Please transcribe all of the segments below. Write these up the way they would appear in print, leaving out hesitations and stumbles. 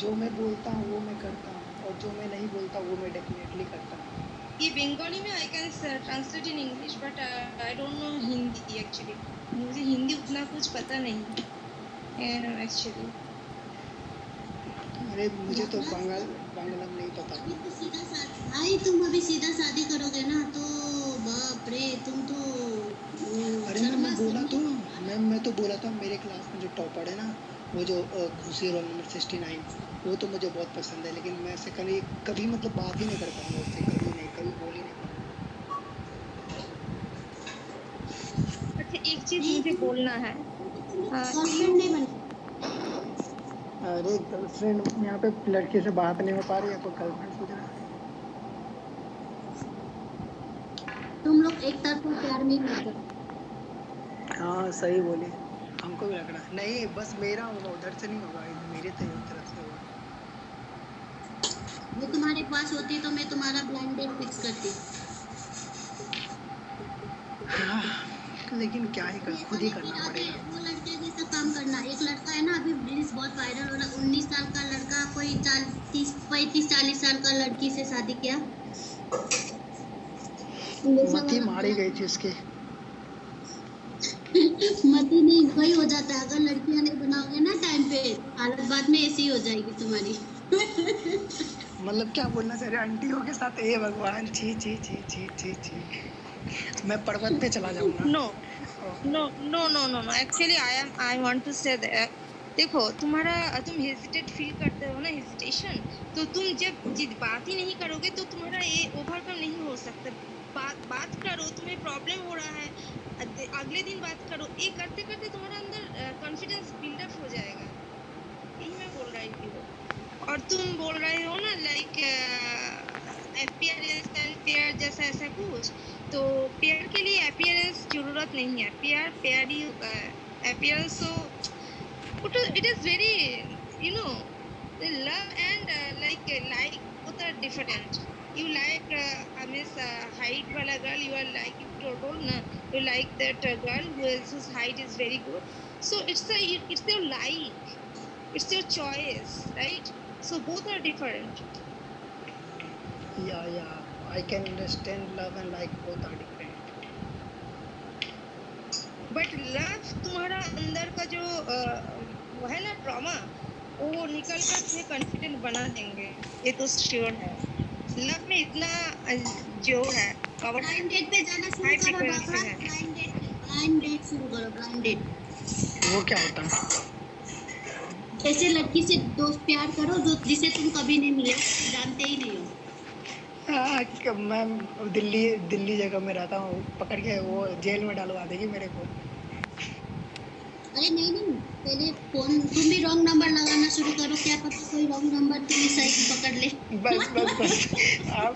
जो मैं बोलता हूँ वो मैं करता हूँ, और जो मैं नहीं बोलता वो मैं डेफिनेटली करता हूँ। ये बंगाली में I can translate in English, but I don't know Hindi actually. मुझे हिंदी उतना कुछ पता नहीं एक्चुअली। अरे मुझे तो बांग्ला में नहीं पता। अभी तो सीधा भाई तुम अभी सीधा शादी करोगे ना तो बाप रे, तुम तो अरे मैं बोला तो, मैं तो बोला था मेरे क्लास में जो टॉपर है ना, वो जो खुशी रोल नंबर 69, वो तो मुझे बहुत पसंद है, लेकिन मैं ऐसे कभी मतलब बात ही नहीं कर पाऊंगा उससे, कभी नहीं, कभी बोल ही नहीं अच्छा, एक चीज मुझे बोलना है। गर्लफ्रेंड नहीं बने। पाऊंगा। अरे गर्लफ्रेंड, यहाँ पे लड़की से बात नहीं हो पा रही है तो गर्लफ्रेंड सोच रहा है। तुम लोग एक तरफा प्यार में ही मत करो। हाँ सही बोले, हमको भी लग रहा है। नहीं बस मेरा होगा, उधर से नहीं होगा, मेरे तरफ से होगा। वो तुम्हारे पास होती तो मैं तुम्हारा ब्लाइंड डेट फिक्स करती। हाँ, लेकिन क्या ही कर, खुद ही करना पड़ेगा। वो लड़के जैसा काम करना। एक लड़का है ना, अभी रील्स बहुत वायरल हो रहा है, 19 साल का लड़का कोई 35-40 साल का लड़की से शादी किया। मती मारी गई थी उसके। मती नहीं, वही हो जाता है। अगर लड़कियां नहीं बनाओगे ना टाइम पे, हालत बाद में ऐसी हो जाएगी तुम्हारी। मतलब क्या बोलना चाह रहे आंटियों के साथ? ए भगवान, छी छी छी छी छी छी, मैं पर्वत पे चला जाऊंगा। No no no no no no, actually I want to say that, देखो तुम हेजिटेट फील करते हो ना, हेजिटेशन, तो तुम जब बात ही नहीं करोगे तो तुम्हारा ये ओवरकम नहीं हो सकता। बात करो, तुम्हें प्रॉब्लम हो रहा है, अगले दिन बात करो, ये करते करते तुम्हारा अंदर कॉन्फिडेंस बिल्डअप हो जाएगा। यही मैं बोल रही हूँ। और तुम बोल रहे हो ना लाइक अपीयरेंस एंड पेयर जैसा ऐसा कुछ, तो पेयर के लिए अपीयरेंस जरूरत नहीं है, पेयर ही होता है। अपीयरेंस तो it is very, you know, love and like both are different. You like Miss height wala girl, you are like, you told na, you like that girl whose height is very good, so it's your like, it's your choice, right? So both are different. Yeah, I can understand love and like both are different. But love तुम्हारा अंदर का जो वो है ना trauma, वो निकल कर तुम्हें कॉन्फिडेंट बना देंगे, ये तो श्योर है। लव में इतना जो है ब्लाइंड डेट पे जाना शुरू करो बाबा। ब्लाइंड डेट शुरू करो, ब्लाइंड डेट। वो क्या होता है? ऐसे लड़की से दोस्त प्यार करो जो जिसे तुम कभी नहीं मिले, जानते ही नहीं हो। मैं दिल्ली जगह में रहता हूँ, पकड़ के वो जेल में डालवा देगी मेरे को। अरे नहीं, पहले फोन तुम भी रॉन्ग नंबर लगाना शुरू करो, क्या पता कोई रॉन्ग नंबर तुम्हें सही पकड़ ले। बस आप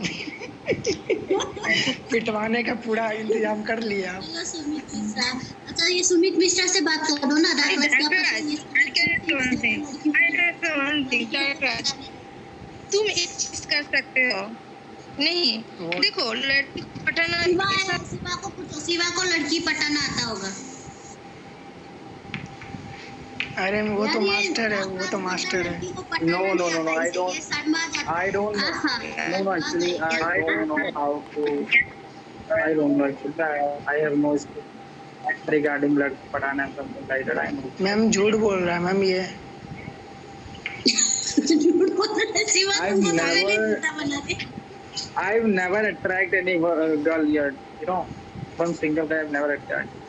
पिटवाने का पूरा इंतजाम कर लिया आप। हेलो सुमित मिश्रा। अच्छा ये सुमित मिश्रा से बात करो ना, तुम एक चीज कर सकते हो, नहीं देखो, लड़की पटाना, शिवा को पूछो, शिवा को लड़की पटाना आता होगा। अरे वो तो मास्टर है, वो तो मास्टर है। No, I don't know. No, actually, I don't know how to. I don't know actually. I have no skill regarding लड़की पढ़ाना something like that. I know. Ma'am झूठ बोल रहा है मैम ये। I've never attracted any girl yet. You know, one single guy I've never attracted.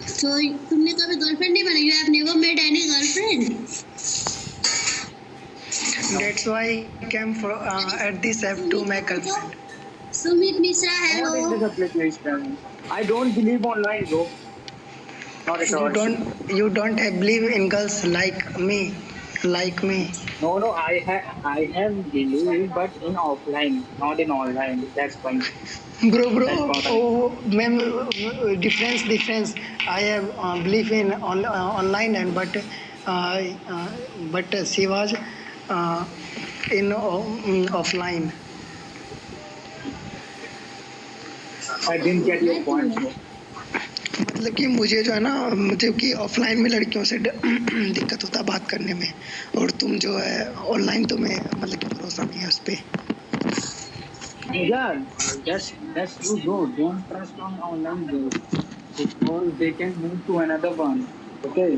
So तुमने कभी girlfriend नहीं बनाई? You have never made any girlfriend. That's why I came for at this app to make girlfriend. Sumit Mishra, hello. What is this application? I don't believe online, bro. Not at all. You don't have believe in girls like me. No, I have believe, but in offline, not in online. That's fine. Bro. Oh, ma'am, difference. I have belief in online and but she was in offline. I didn't get your point. मतलब कि मुझे जो है ना, मतलब कि offline में लड़कियों से दिक्कत होता है बात करने में, और तुम जो है ऑनलाइन, तुम्हें मतलब कि भरोसा नहीं है उस पे। Yeah, that's true, bro. Don't trust on online girls because they can move to another one. Okay,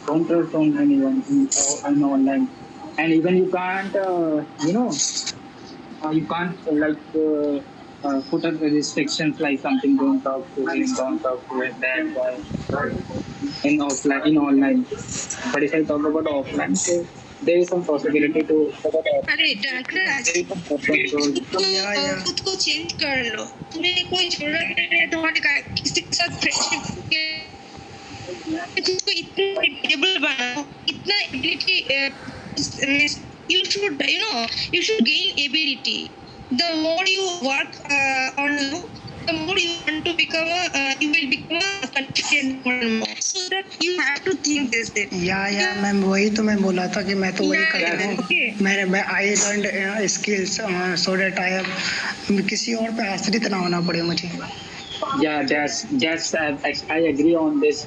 don't trust on anyone in online, and even you can't, you can't put up the restrictions like something, don't talk to him, don't talk to it, that guy, in offline, in online. But if I talk about offline, so there is some possibility to अरे doctor खुद को change कर लो, तुम्हें कोई जरूरत नहीं है तुम्हारे किसी के साथ फ्रेंडशिप के, जिसको इतना एबल बनाओ, इतना ability, you should gain ability. The more you work on you, the more you want to become you will become a confident more and more. So that you have to think this way. या ma'am, वही तो मैं बोला था कि मैं तो वही कर रहा हूँ। मैं I learn skills so that किसी और पे आश्रित ना होना पड़े मुझे। Yeah, that's I agree on this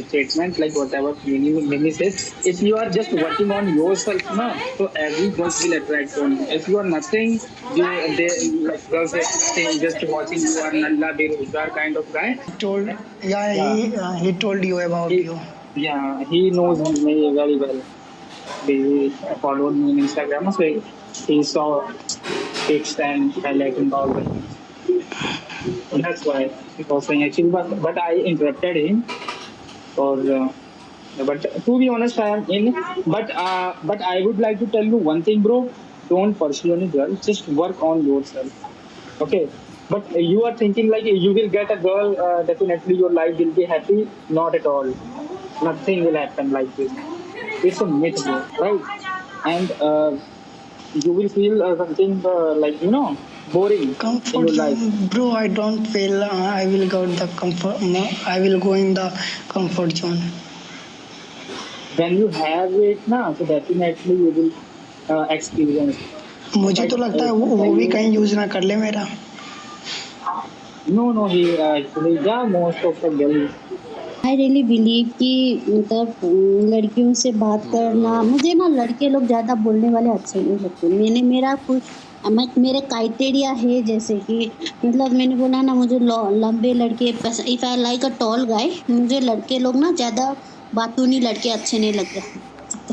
statement, like whatever Mimi says. If you are just working on yourself, no, so every girl will attract on you. If you are nothing, they like girls say just watching, you are nalla berozgar kind of guy. He told you about you. Yeah, he knows me very well. He followed me on Instagram, so he saw pics and highlighting all the things. That's why he was saying actually, but I interrupted him. But to be honest, I am in. But I would like to tell you one thing, bro. Don't pursue any girl. Just work on yourself. Okay. But you are thinking like you will get a girl. Definitely your life will be happy. Not at all. Nothing will happen like this. It's a myth, bro. Right? And you will feel something like boring Comfort in your life. bro, I don't feel I will go in the comfort. I will go in the comfort zone. When you have it now, so definitely you will experience. मुझे तो लगता है वो भी कहीं use ना कर ले मेरा। No, he actually, yeah, most of the girls. I really believe कि मतलब लड़कियों से बात करना, मुझे ना लड़के लोग ज़्यादा बोलने वाले अच्छे नहीं लगते। मेरे क्राइटेरिया है, जैसे कि मतलब मैंने बोला ना, मुझे लंबे लड़के पसंद। If I like a tall guy, मुझे लड़के लोग ना ज़्यादा बातूनी लड़के अच्छे नहीं लगते।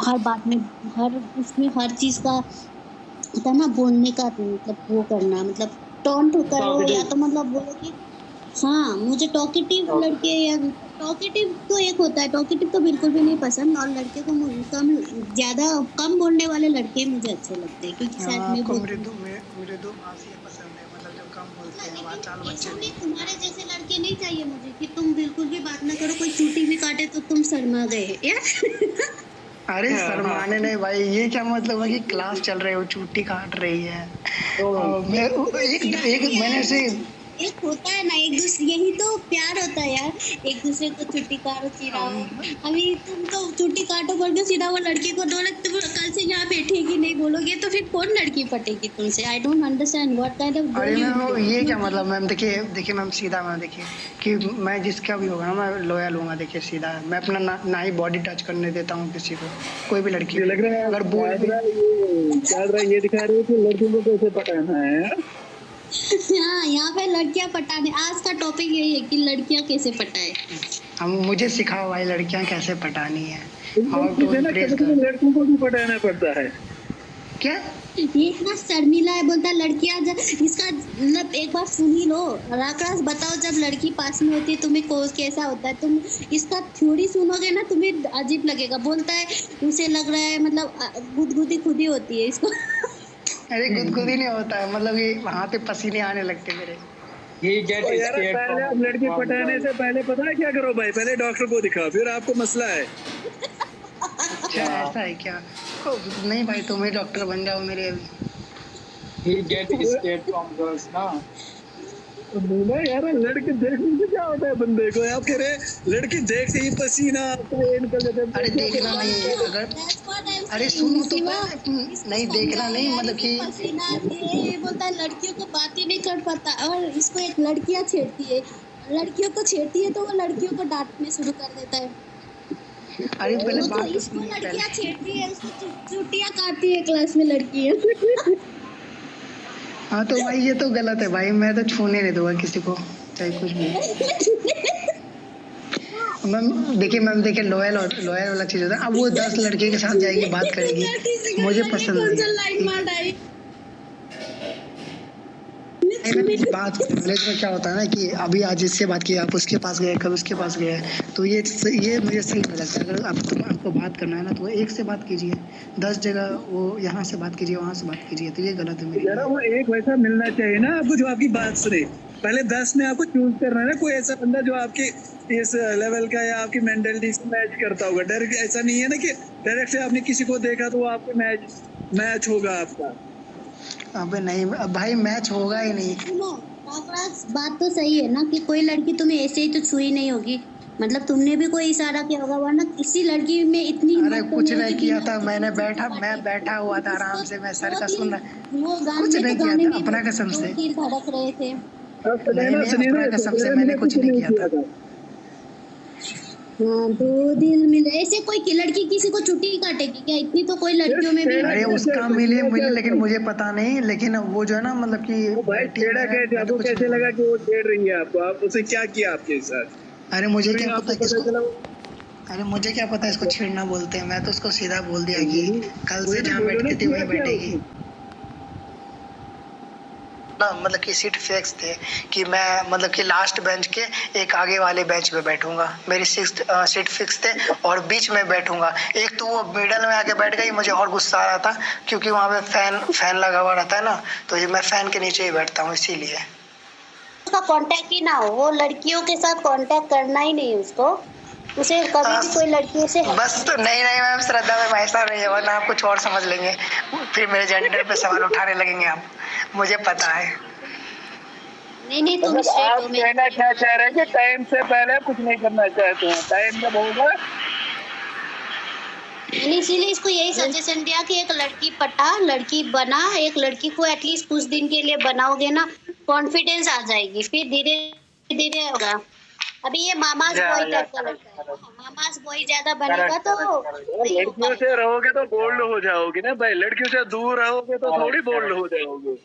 हर बात में हर चीज़ का होता ना, बोलने का मतलब वो करना, मतलब टॉन्ट करो या तो मतलब बोलो कि हाँ, मुझे टॉकेटिव लड़के, या टॉकेटिव तो एक होता है, टॉकेटिव तो बिल्कुल भी नहीं पसंद। और लड़के को कम बोलने वाले लड़के मुझे अच्छे लगते हैं, क्योंकि साथ में मेरे दो भाषी पसंद है, मतलब जो कम बोलते हैं, वाचाल बच्चे। तुम्हारे जैसे लड़के नहीं चाहिए मुझे कि तुम बिल्कुल भी बात ना करो, कोई चूटी भी काटे तो तुम शर्मा गए यार। अरे शर्माने नहीं भाई, ये क्या मतलब है कि क्लास चल रही हो, चूटी काट रही है। मैंने से एक होता है ना, एक दूसरे, यही तो प्यार होता है यार, एक दूसरे को चुट्टी काटो चिढ़ाओ। अभी तुम तो चुट्टी काटो बोल के सीधा वो लड़की को दो, तुम कल से यहाँ बैठेगी नहीं बोलोगे तो फिर कौन लड़की पटेगी तुमसे? I don't understand what kind of. अरे मैम, ये क्या मतलब मैम? देखिए मैम, सीधा मैम, देखिए कि मैं जिसका भी होगा ना, मैं लॉयल लूंगा। देखिए सीधा, मैं अपना ना ही बॉडी टच करने देता हूँ किसी को, कोई भी लड़की। लग रहा है अगर बोल ये दिखा रही है कि लड़कियों को कैसे पटाना है। हाँ, यहाँ पे लड़कियाँ पटाने, आज का टॉपिक यही है कि लड़कियाँ कैसे पटाए। मुझे सिखाओ भाई, लड़कियाँ कैसे पटानी है। लड़कों को भी पटाना पड़ता है क्या? ये इतना शर्मिला है, बोलता है लड़कियाँ। इसका मतलब एक बार सुन ही लो। राकरास बताओ, जब लड़की पास में होती है तुम्हें कैसा होता है? तुम इसका थ्योरी सुनोगे ना, तुम्हें अजीब लगेगा। बोलता है उसे लग रहा है मतलब गुदगुदी खुद ही होती है इसको। अरे गुदगुदी नहीं होता है, मतलब ये वहाँ पे पसीने आने लगते मेरे। पहले आप लड़की पटाने से पहले पता है क्या करो भाई? पहले डॉक्टर को दिखाओ, फिर आपको मसला है। अच्छा, ऐसा है क्या? नहीं भाई, तुम ही डॉक्टर बन जाओ मेरे अभी। बोला यार, लड़के देखने से क्या होता है बंदे को? आप कह रहे लड़की देखते ही पसीना निकल जाता है। अरे देखना नहीं है, अगर अरे सुनो तो, नहीं देखना नहीं, मतलब कि पसीना ये बोलता है लड़कियों को बात ही नहीं कर पाता, और इसको एक लड़कियां छेड़ती है। लड़कियों को छेड़ती है तो वो लड़कियों को डांटने शुरू कर देता है। अरे पहले वो तो बात तो इसको सुनिए पहले। लड़कियां छेड़ती है, उसको चुटियां काटती है क्लास में लड़कियां। हाँ तो भाई ये तो गलत है भाई, मैं तो छूने नहीं दूंगा किसी को चाहे कुछ भी। मैम देखिए लॉयल वाला चीज होता है। अब वो 10 लड़के के साथ जाएगी बात करेगी, मुझे पसंद नहीं। बात कॉलेज में क्या होता है ना कि अभी आज इससे बात की, आप उसके पास गए, कल उसके पास गए, तो ये मुझे सही नहीं लगता। अगर आपको बात करना है ना तो एक से बात कीजिए, 10 जगह वो यहाँ से बात कीजिए, वहाँ से बात कीजिए, तो ये गलत है मेरे लिए। वो एक वैसा मिलना चाहिए ना आपको जो आपकी बात सुने। पहले 10 में आपको चूज करना है ना कोई ऐसा बंदा जो आपके इस लेवल का या आपकी मेंटालिटी से मैच करता होगा। डायरेक्ट ऐसा नहीं है ना कि डायरेक्ट से आपने किसी को देखा तो वो आपको मैच होगा आपका। अबे नहीं भाई, मैच होगा ही नहीं। बात तो सही है ना कि कोई लड़की तुम्हें ऐसे ही तो छुई नहीं होगी, मतलब तुमने भी कोई इशारा किया होगा, वरना किसी लड़की में इतनी अरे कुछ नहीं किया था, मैं बैठा हुआ था आराम से, मैं सर का सुन रहा, कुछ नहीं किया था अपना कसम से। तीर धड़क रहे थे। नहीं अपना कसम से मैंने कुछ नहीं किया था। हाँ, 2 दिल मिले, ऐसे कोई लड़की किसी को चुटी काटेगी क्या? इतनी तो कोई लड़कियों में भी। अरे उसका मिले लेकिन मुझे पता नहीं, लेकिन वो जो है ना मतलब कि भाई छेड़ा कैसे, आपको कैसे लगा कि वो छेड़ रही है आपको? आप उसे क्या किया आपके साथ? अरे मुझे क्या पता किसको, अरे मुझे क्या पता इसको छेड़ना बोलते हैं। मैं तो उसको सीधा बोल दिया कि कल से जहाँ बैठती थी वहीं बैठेगी ना, मतलब कि सीट फिक्स थे कि मैं मतलब कि लास्ट बेंच के एक आगे वाले बेंच पे बैठूंगा, मेरी सीट फिक्स थे और बीच में बैठूंगा। एक तो वो मिडल में आके बैठ गई, मुझे और गुस्सा आ रहा था क्योंकि वहाँ पे फैन लगा हुआ रहता है ना, तो ये मैं फैन के नीचे ही बैठता हूँ, इसीलिए। उसका कांटेक्ट ही ना हो, वो लड़कियों के साथ कांटेक्ट करना ही नहीं उसको, उसे कभी भी कोई लड़कियों से बस तो नहीं मैम, श्रद्धा मैम ऐसा नहीं है, वरना आप कुछ और समझ लेंगे, फिर मेरे जेंडर पे सवाल उठाने लगेंगे आप, मुझे पता है। नहीं तुम आप कहना क्या चाह रहे हैं कि टाइम से पहले कुछ नहीं करना चाहते हैं, टाइम जब होगा। मैंने इसीलिए इसको यही सजेशन दिया कि एक लड़की पटा, लड़की बना, एक लड़की को एटलीस्ट कुछ दिन के लिए बनाओगे ना, कॉन्फिडेंस आ जाएगी, फिर धीरे धीरे होगा। अभी ये मामास बॉय टाइप का लड़का है, मामास बॉय ज्यादा बनेगा तो लड़कियों से रहोगे तो बोल्ड हो जाओगे ना भाई, लड़कियों से दूर रहोगे तो थोड़ी बोल्ड हो जाओगे।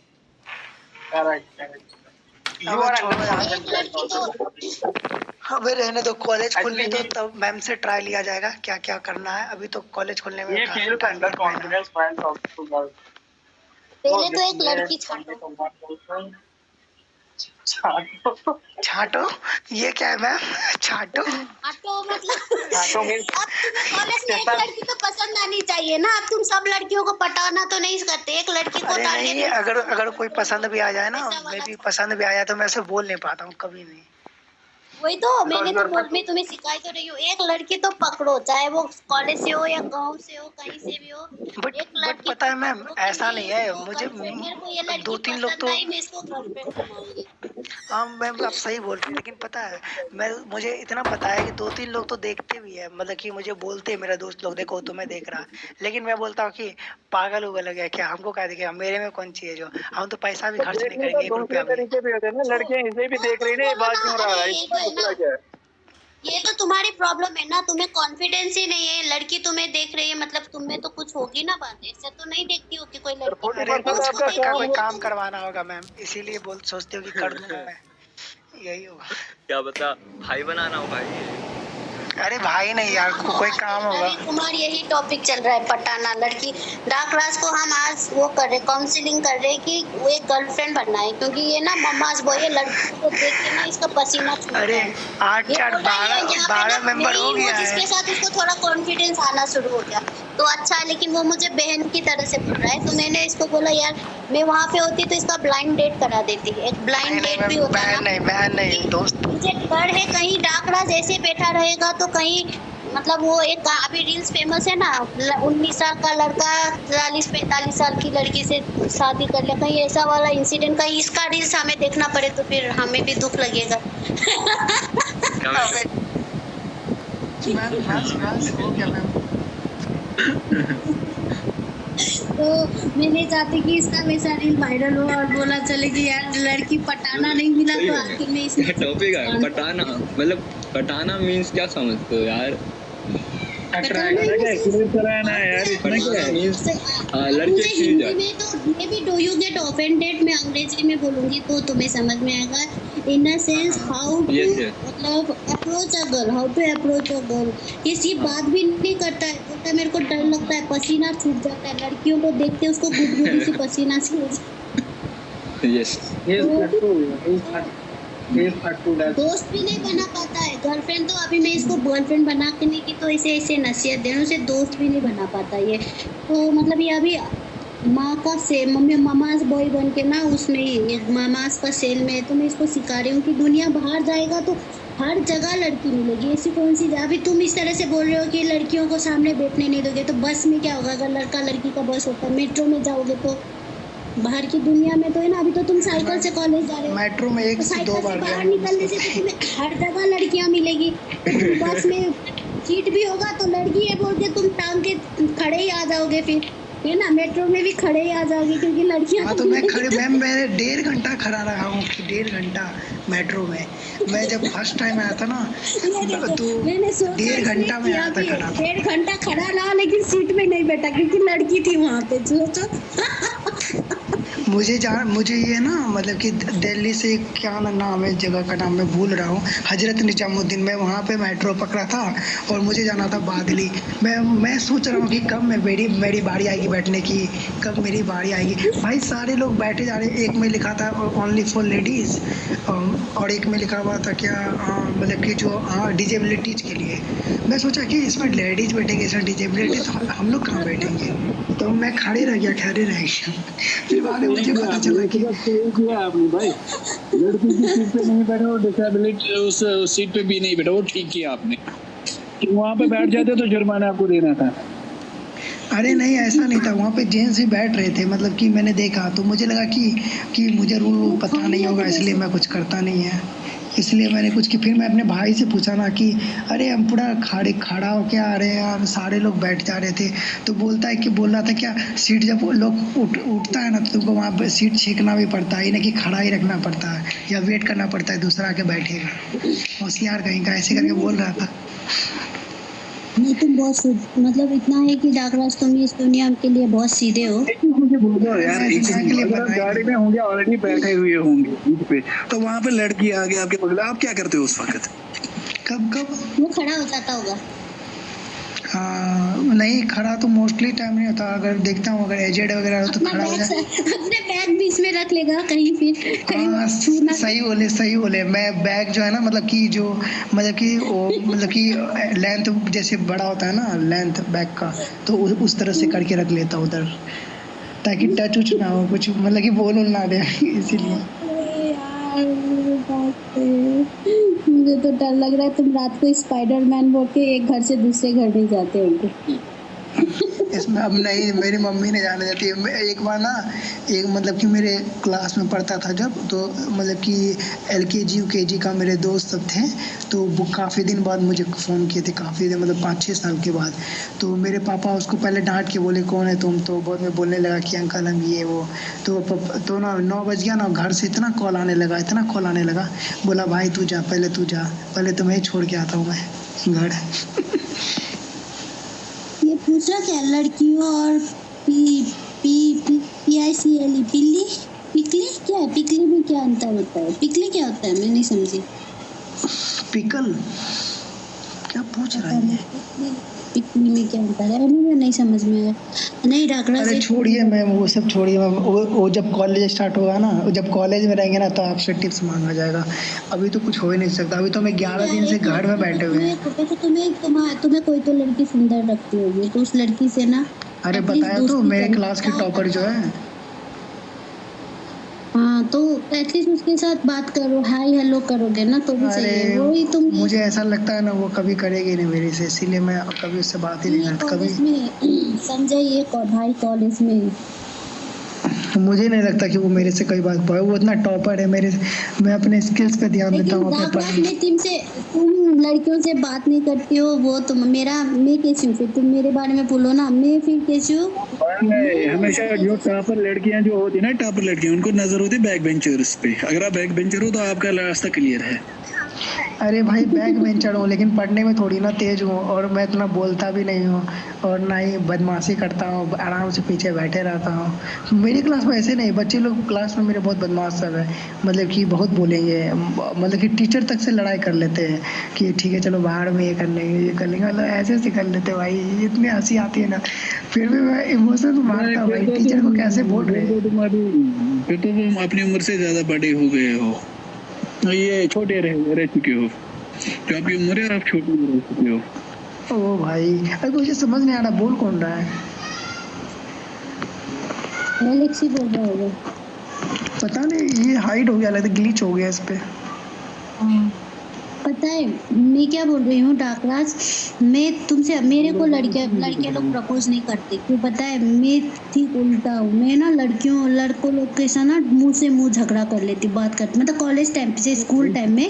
अबे रहने दो, कॉलेज खुलने तो तब मैम से ट्राई लिया जाएगा क्या क्या करना है। अभी तो कॉलेज खुलने में पहले तो एक लड़की छाटो, ये क्या है मैम? छाटो मतलब अब तुम्हें कॉलेज में एक लड़की तो पसंद आनी चाहिए ना, अब तुम सब लड़कियों को पटाना तो नहीं करते, एक लड़की को नहीं, अगर कोई पसंद भी आ जाए ना, मैं भी पसंद भी आ जाए तो मैं ऐसे बोल नहीं पाता हूँ कभी नहीं। वही तो मैं तुम्हें सिखाई तो रही हूँ, एक लड़की तो पकड़ो, चाहे वो कॉलेज से हो या गांव से हो, कहीं से भी हो। बट पता है मैम ऐसा नहीं है, मुझे 2-3 लोग तो, हाँ मैम आप सही बोल रही हैं, लेकिन पता है मुझे इतना पता है कि 2-3 लोग तो देखते भी है, मतलब कि मुझे बोलते हैं मेरा दोस्त लोग, देखो तुम्हें देख रहा, लेकिन मैं बोलता हूँ कि पागल हो गया क्या, हमको क्या दिखेगा, मेरे में कौन चीज है जो, हम तो पैसा भी खर्च नहीं करेंगे 1 रुपया भी। लड़कियां इसे भी देख रही है, बात क्यों रहा है? ये तो तुम्हारी प्रॉब्लम है ना, तुम्हें कॉन्फिडेंस ही नहीं है, लड़की तुम्हें देख रही है मतलब तुम्हें तो कुछ होगी ना बात, ऐसा तो नहीं देखती हो कि कोई लड़की। अरे कोई काम करवाना होगा मैम, इसीलिए सोचते हो कि कर दूंगा मैं, यही होगा। क्या बता भाई बनाना हो भाई? अरे भाई नहीं यार, कोई काम होगा। तुम्हारी यही टॉपिक चल रहा है, पटाना लड़की। डार्क राज को हम आज वो कर रहे, काउंसलिंग कर रहे कि वो एक गर्लफ्रेंड बनना है, क्योंकि ये ना मम्मास बॉय है, लड़की को देख के ना इसका पसीना छूटता है। अरे 8-4-12 मेंबर हो गया है, जिसके साथ उसको थोड़ा कॉन्फिडेंस आना शुरू हो गया तो अच्छा है, लेकिन वो मुझे बहन की तरह से बोल रहा है, तो मैंने इसको बोला यार मैं वहाँ पे होती तो इसका ब्लाइंड डेट करा देती, एक ब्लाइंड डेट भी होता है। बहन नहीं दोस्त, मुझे डर है कहीं डार्क राज ऐसे बैठा रहेगा तो कहीं मतलब वो एक अभी रील्स फेमस है ना, 19 साल का लड़का 40-45 साल की लड़की से शादी कर लिया, कहीं ऐसा वाला इंसिडेंट कहीं इसका रील्स हमें देखना पड़े तो फिर हमें भी दुख लगेगा। मैम हो गया मैम। तो मैं नहीं चाहती कि इसका वैसा रील वायरल हो और बोला चले कि यार लड़की पटाना नहीं मिला तो आखिर में इसमें टॉपिक है पटाना, मतलब पटाना मीन्स क्या समझते हो यार? मुझे हिंदी में तो may be do you get offended, मैं अंग्रेजी में बोलूंगी तो तुम्हें समझ में आएगा। इन अ सेंस हाउ टू मतलब अप्रोचेबल, हाउ टू अप्रोचेबल। किसी बात भी नहीं करता है, बोलता है मेरे को डर लगता है, पसीना छूट जाता है, लड़कियों को देखते उसको गुदगुदी सी पसीना छूट। यस दोस्त भी नहीं बना पाता है, गर्लफ्रेंड तो अभी मैं इसको गर्लफ्रेंड बना के नहीं की तो इसे ऐसे नसीहत देने से दोस्त भी नहीं बना पाता ये। तो मतलब ये अभी माँ का से मम्मी मामाज बॉय बन के ना उसमें ही मामाज का सेल में है। तो मैं इसको सिखा रही हूँ कि दुनिया बाहर जाएगा तो हर जगह लड़की मिलेगी, ऐसी कौन सी जगह। अभी तुम इस तरह से बोल रहे हो कि लड़कियों को सामने बैठने नहीं दोगे, तो बस में क्या होगा? अगर लड़का लड़की का बस होता है, मेट्रो में जाओगे तो बाहर की दुनिया में तो है ना। अभी तो तुम साइकिल से कॉलेज जा रहे हो, मेट्रो में एक से दो बार बाहर निकलने से तो तुम्हें हर जगह लड़कियां मिलेगी। तो बस में सीट भी होगा तो लड़की है बोल के तुम टांग के खड़े ही आ जाओगे, फिर है ना। मेट्रो में भी खड़े ही आ जाओगे क्योंकि लड़कियां। हाँ तो मैं खड़े मैं 1.5 घंटा खड़ा रहा हूँ, 1.5 घंटा मेट्रो में। मैं जब फर्स्ट टाइम आया था ना तो 1.5 घंटा में आया था खड़ा। 1.5 घंटा खड़ा रहा लेकिन सीट में नहीं बैठा क्योंकि लड़की थी वहाँ पे। मुझे ये ना मतलब कि दिल्ली से क्या नाम है जगह का नाम मैं भूल रहा हूँ, हजरत निजामुद्दीन, मैं वहाँ पे मेट्रो पकड़ा था और मुझे जाना था बादली। मैं सोच रहा हूँ कि कब मेरी बारी आएगी बैठने की, कब मेरी बारी आएगी। भाई सारे लोग बैठे जा रहे, एक में लिखा था ओनली फॉर लेडीज़ और एक में लिखा हुआ था क्या मतलब कि जो डिजेबिलिटीज़ के लिए। मैं सोचा कि इसमें लेडीज़ बैठेंगे, इसमें डिजेबिलिटीज़, हम लोग कहाँ बैठेंगे। तो मैं खड़े रह गया फिर बाद में मुझे पता चला कि आपने भाई लड़की की सीट पे नहीं बैठा और डिसेबिलिटी उस सीट पे भी नहीं बैठा, वो ठीक किया आपने। वहाँ पे बैठ जाते तो जुर्माना आपको देना था। अरे नहीं ऐसा नहीं था, वहाँ पे जेंट्स भी बैठ रहे थे। मतलब कि मैंने देखा तो मुझे लगा कि मुझे रूल पता नहीं होगा इसलिए मैं कुछ करता नहीं है, इसलिए मैंने कुछ कि फिर मैं अपने भाई से पूछा ना कि अरे हम पूरा खड़ा हो क्या आ रहे हैं यार, सारे लोग बैठ जा रहे थे। तो बोल रहा था क्या सीट जब लोग उठता है ना तो तुमको वहाँ पर सीट छींकना भी पड़ता है, ना कि खड़ा ही रखना पड़ता है या वेट करना पड़ता है दूसरा आके बैठेगा। होशियार कहीं का ऐसे करके बोल रहा था। नहीं तुम बहुत मतलब इतना है कि डाकराज तुम इस दुनिया के लिए बहुत सीधे हो। मुझे बोलो यार, गाड़ी में होंगे ऑलरेडी बैठे हुए होंगे सीट पे, तो वहाँ पे लड़की आ गई आपके बगल, आप क्या करते हो उस वक्त? कब वो खड़ा हो जाता होगा। हाँ नहीं खड़ा तो मोस्टली टाइम नहीं होता, अगर देखता हूँ अगर एजेड वगैरह हो तो खड़ा हो जाए। अपने बैग भी इसमें रख लेगा कहीं फिर। हाँ सही बोले। मैं बैग जो है ना मतलब कि लेंथ जैसे बड़ा होता है ना लेंथ बैग का, तो उस तरह से करके रख लेता हूँ उधर, ताकि टच उच ना हो कुछ, मतलब कि बोल ना दे इसीलिए। मुझे तो डर लग रहा है तुम रात को स्पाइडरमैन बोल के एक घर से दूसरे घर नहीं जाते होंगे। इसमें अब नहीं, मेरी मम्मी ने जाने देती है। एक बार ना एक मतलब कि मेरे क्लास में पढ़ता था जब, तो मतलब कि LKG UKG का मेरे दोस्त सब थे, तो वो काफ़ी दिन बाद मुझे फ़ोन किए थे, काफ़ी दिन मतलब 5-6 साल के बाद। तो मेरे पापा उसको पहले डांट के बोले कौन है तुम, तो बहुत में बोलने लगा कि अंकल हम ये वो। तो ना 9 बज गया ना, घर से इतना कॉल आने लगा, बोला भाई तू जा, पहले तुम्हें छोड़ के आता हूँ मैं घर। ये पूछ रहा क्या लड़कियों और PICLE पिकली क्या है? पिकली में क्या अंतर होता है? पिकली क्या होता है मैं नहीं समझी। पिकल क्या पूछ रहा है? पिकली में क्या अंतर है? मैं नहीं समझ में आया। नहीं डाकरा अरे छोड़िए मैम वो सब छोड़िए मैम, वो जब कॉलेज स्टार्ट होगा ना, जब कॉलेज में रहेंगे ना तो आपसे टिप्स मांगा जाएगा। अभी तो कुछ हो ही नहीं सकता, अभी तो मैं 11 दिन से घर में बैठे हुए हैं। तुम्हें कोई तो लड़की सुंदर लगती होगी तो उस लड़की से ना, अरे बताया तो मेरे क्लास की टॉपर जो है। हाँ तो एटलीस्ट उसके साथ बात करो, हाय हेलो करोगे ना तो भी सही है। वही तुम, मुझे ऐसा लगता है ना वो कभी करेगी नहीं मेरे से, इसीलिए मैं कभी उससे बात ही नहीं करता। कभी समझे ये भाई कॉलेज में मुझे नहीं लगता कि वो मेरे से कोई बात पाए, वो इतना टॉपर है मेरे। मैं अपने स्किल्स पे ध्यान देता लेकिन हूँ अपने दागराज पढ़ाई। में तुम लड़कियों से बात नहीं करती हो, वो तुम मैं कैसी हूँ फिर? तुम मेरे बारे में बोलो ना, मैं फिर कैसी हूँ? हमेशा जो टॉपर लड़कियां जो होती है ना, टॉपर लड़कियां, उनको नजर होती है बैक बेंचर्स पे। अगर आप बैक बेंचर हो तो आपका रास्ता क्लियर है। अरे भाई बैक बेंचर हूँ लेकिन पढ़ने में थोड़ी ना तेज हूँ, और मैं इतना बोलता भी नहीं हूँ, और ना ही बदमाशी करता हूँ, आराम से पीछे बैठे रहता हूँ। मेरी क्लास में ऐसे नहीं, बच्चे लोग क्लास में मेरे बहुत बदमाश सब है, मतलब कि बहुत बोलेंगे, मतलब कि टीचर तक से लड़ाई कर लेते हैं कि ठीक है चलो बाहर में ये कर लेंगे ये कर लेंगे, मतलब ऐसे ऐसे कर लेते हैं भाई, इतनी हंसी आती है ना। फिर भी मैं इमोशन मारता हूँ भाई, टीचर को कैसे बोल रहे हैं। फिर तो तुम अपनी उम्र से ज्यादा बड़े हो गए हो, ये छोटे रह चुके हो। जो आपकी उम्र है आप छोटे रह चुके हो। ओ भाई, अरे मुझे समझ नहीं आ रहा बोल कौन रहा है। एलेक्सी बोल रहा होगा। पता नहीं, ये हाइड हो गया, लगता है ग्लिच हो गया इस पे। पता है मैं क्या बोल रही हूँ डाकराज, मैं तुमसे, मेरे को लड़के लोग प्रपोज नहीं करते, क्यों पता है? मैं ठीक उल्टा हूँ, मैं ना लड़कों लोग के साथ ना मुंह से मुंह झगड़ा कर लेती, बात करती, मतलब कॉलेज टाइम से, स्कूल टाइम में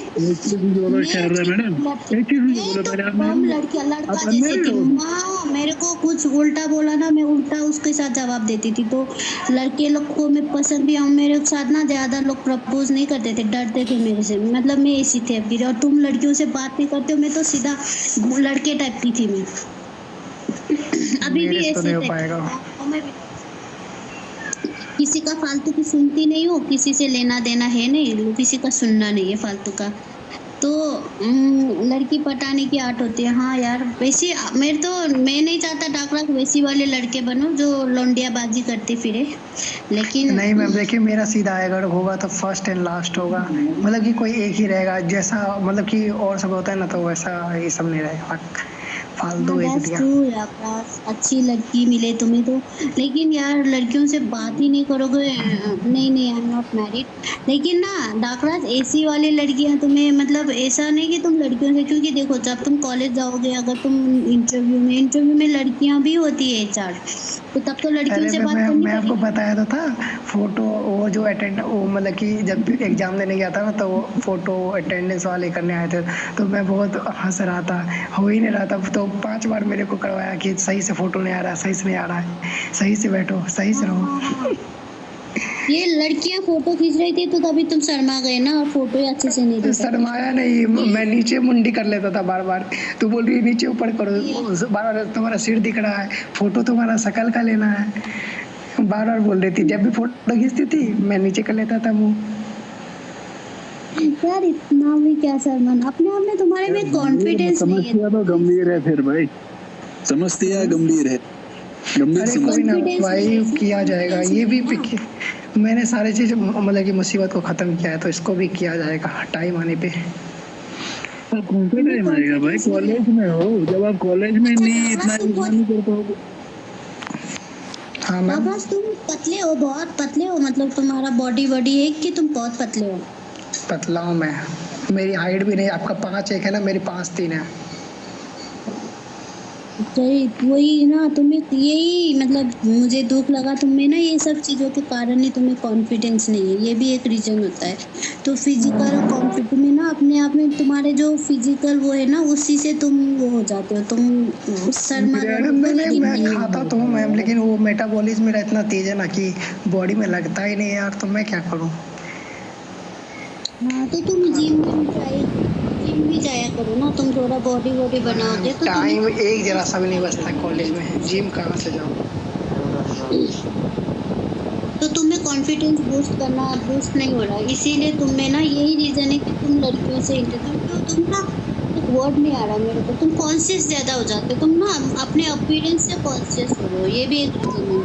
लड़का जैसे थी, मेरे को कुछ उल्टा बोला ना, मैं उल्टा उसके साथ जवाब देती थी। तो लड़के लोग को मैं पसंद भी आऊँ, मेरे साथ ना ज्यादा लोग प्रपोज नहीं करते थे, डरते थे मेरे से, मतलब मैं ऐसी थी फिर। और तुम लड़कियों से बात नहीं करते हो, मैं तो सीधा लड़के टाइप की थी मैं। अभी भी ऐसे किसी का फालतू की सुनती नहीं हूँ, किसी से लेना देना है नहीं, किसी का सुनना नहीं है फालतू का। तो लड़की पटाने की आर्ट होती है। हाँ यार, वैसे मैं नहीं चाहता डाकराज वैसी वाले लड़के बनो जो लौंडियाबाजी करते फिरे, लेकिन नहीं मैम देखिए, मेरा सीधा अगर होगा तो फर्स्ट एंड लास्ट होगा, मतलब कि कोई एक ही रहेगा, जैसा मतलब कि और सब होता है ना, तो वैसा ये सब नहीं रहेगा फालतू। अच्छी लड़की मिले तुम्हें तो, लेकिन यार लड़कियों से बात ही नहीं करोगे। नहीं आई एम नॉट मैरिड। लेकिन ना डाकराज, ऐसी वाली लड़कियां तुम्हें, मतलब ऐसा नहीं कि तुम लड़कियों से, क्योंकि देखो जब तुम कॉलेज जाओगे, अगर तुम इंटरव्यू में लड़कियां भी होती है HR, तो तब तो लड़कियों से बात करनी मैं आपको बताया तो था, फोटो वो जो वो मतलब कि जब एग्जाम देने गया था ना, तो वो फोटो अटेंडेंस वाले करने आए थे, तो मैं बहुत हंस रहा था, हो ही नहीं रहा था, तो 5 बार मेरे को करवाया कि सही से फोटो नहीं आ रहा, सही से नहीं आ रहा है, सही से बैठो, सही से रहो। ये लड़कियां फोटो खींच रही थी तो तभी तुम शर्मा गए ना, और फोटो अच्छे से नहीं। शर्माया नहीं, मैं नीचे मुंडी कर लेता था बार बार, तो बोल रही है नीचे ऊपर करो, बार बार तुम्हारा सिर दिख रहा है, फोटो तुम्हारा शकल का लेना है, बार बार बोल रही थी। जब भी फोटो खींचती थी मैं नीचे कर लेता था मुंह। यार इतना भी क्या शर्माना, अपने आप में तुम्हारे में कॉन्फिडेंस नहीं है। समस्या तो गंभीर है फिर भाई, समस्या गंभीर है। अरे कोई ना भाई, किया जाएगा, ये भी मैंने सारी चीज मतलब कि मुसीबत को खत्म किया है, तो इसको भी किया जाएगा टाइम आने पे। कौन सा टाइम आएगा भाई? कॉलेज में हो, जब आप कॉलेज में नहीं इतना नहीं कर पाओगे। हाँ मैम, तुम पतले हो, बहुत पतले हो, मतलब तुम्हारा बॉडी है कि तुम बहुत पतले हो? पतला हूँ मैं, मेरी हाइट भी नहीं, आपका 5'1" है ना, मेरी 5'3" है। वही ना, तुम्हें यही मतलब मुझे दुख लगा तुम्हें ना, ये सब चीज़ों के कारण ही तुम्हें कॉन्फिडेंस नहीं है, ये भी एक रीजन होता है। तो फिजिकल कॉन्फिडेंस में ना, अपने आप में तुम्हारे जो फिजिकल वो है ना, उसी से तुम वो हो जाते हो, तुम शर्मा। मैं खाता तो हूँ मैम, लेकिन वो मेटाबॉलिज्म मेरा इतना तेज है ना कि बॉडी में लगता ही नहीं यार, तो मैं क्या करूँ। हाँ तो तुम जिम भी जाया करो ना, तुम थोड़ा बॉडी बनाओगे तो टाइम एक जरा सा भी नहीं बचता कॉलेज में, जिम कहाँ से जाऊँ। तो तुम्हें कॉन्फिडेंस बूस्ट नहीं हो रहा, इसीलिए तुम्हें ना, यही रीजन है कि तुम लड़कियों से तुम ना, एक वर्ड नहीं आ रहा मेरे को, तुम कॉन्शियस ज्यादा हो जाते हो, तुम ना अपने अपीयरेंस से कॉन्शियस हो रहे हो, ये भी एक रीजन है।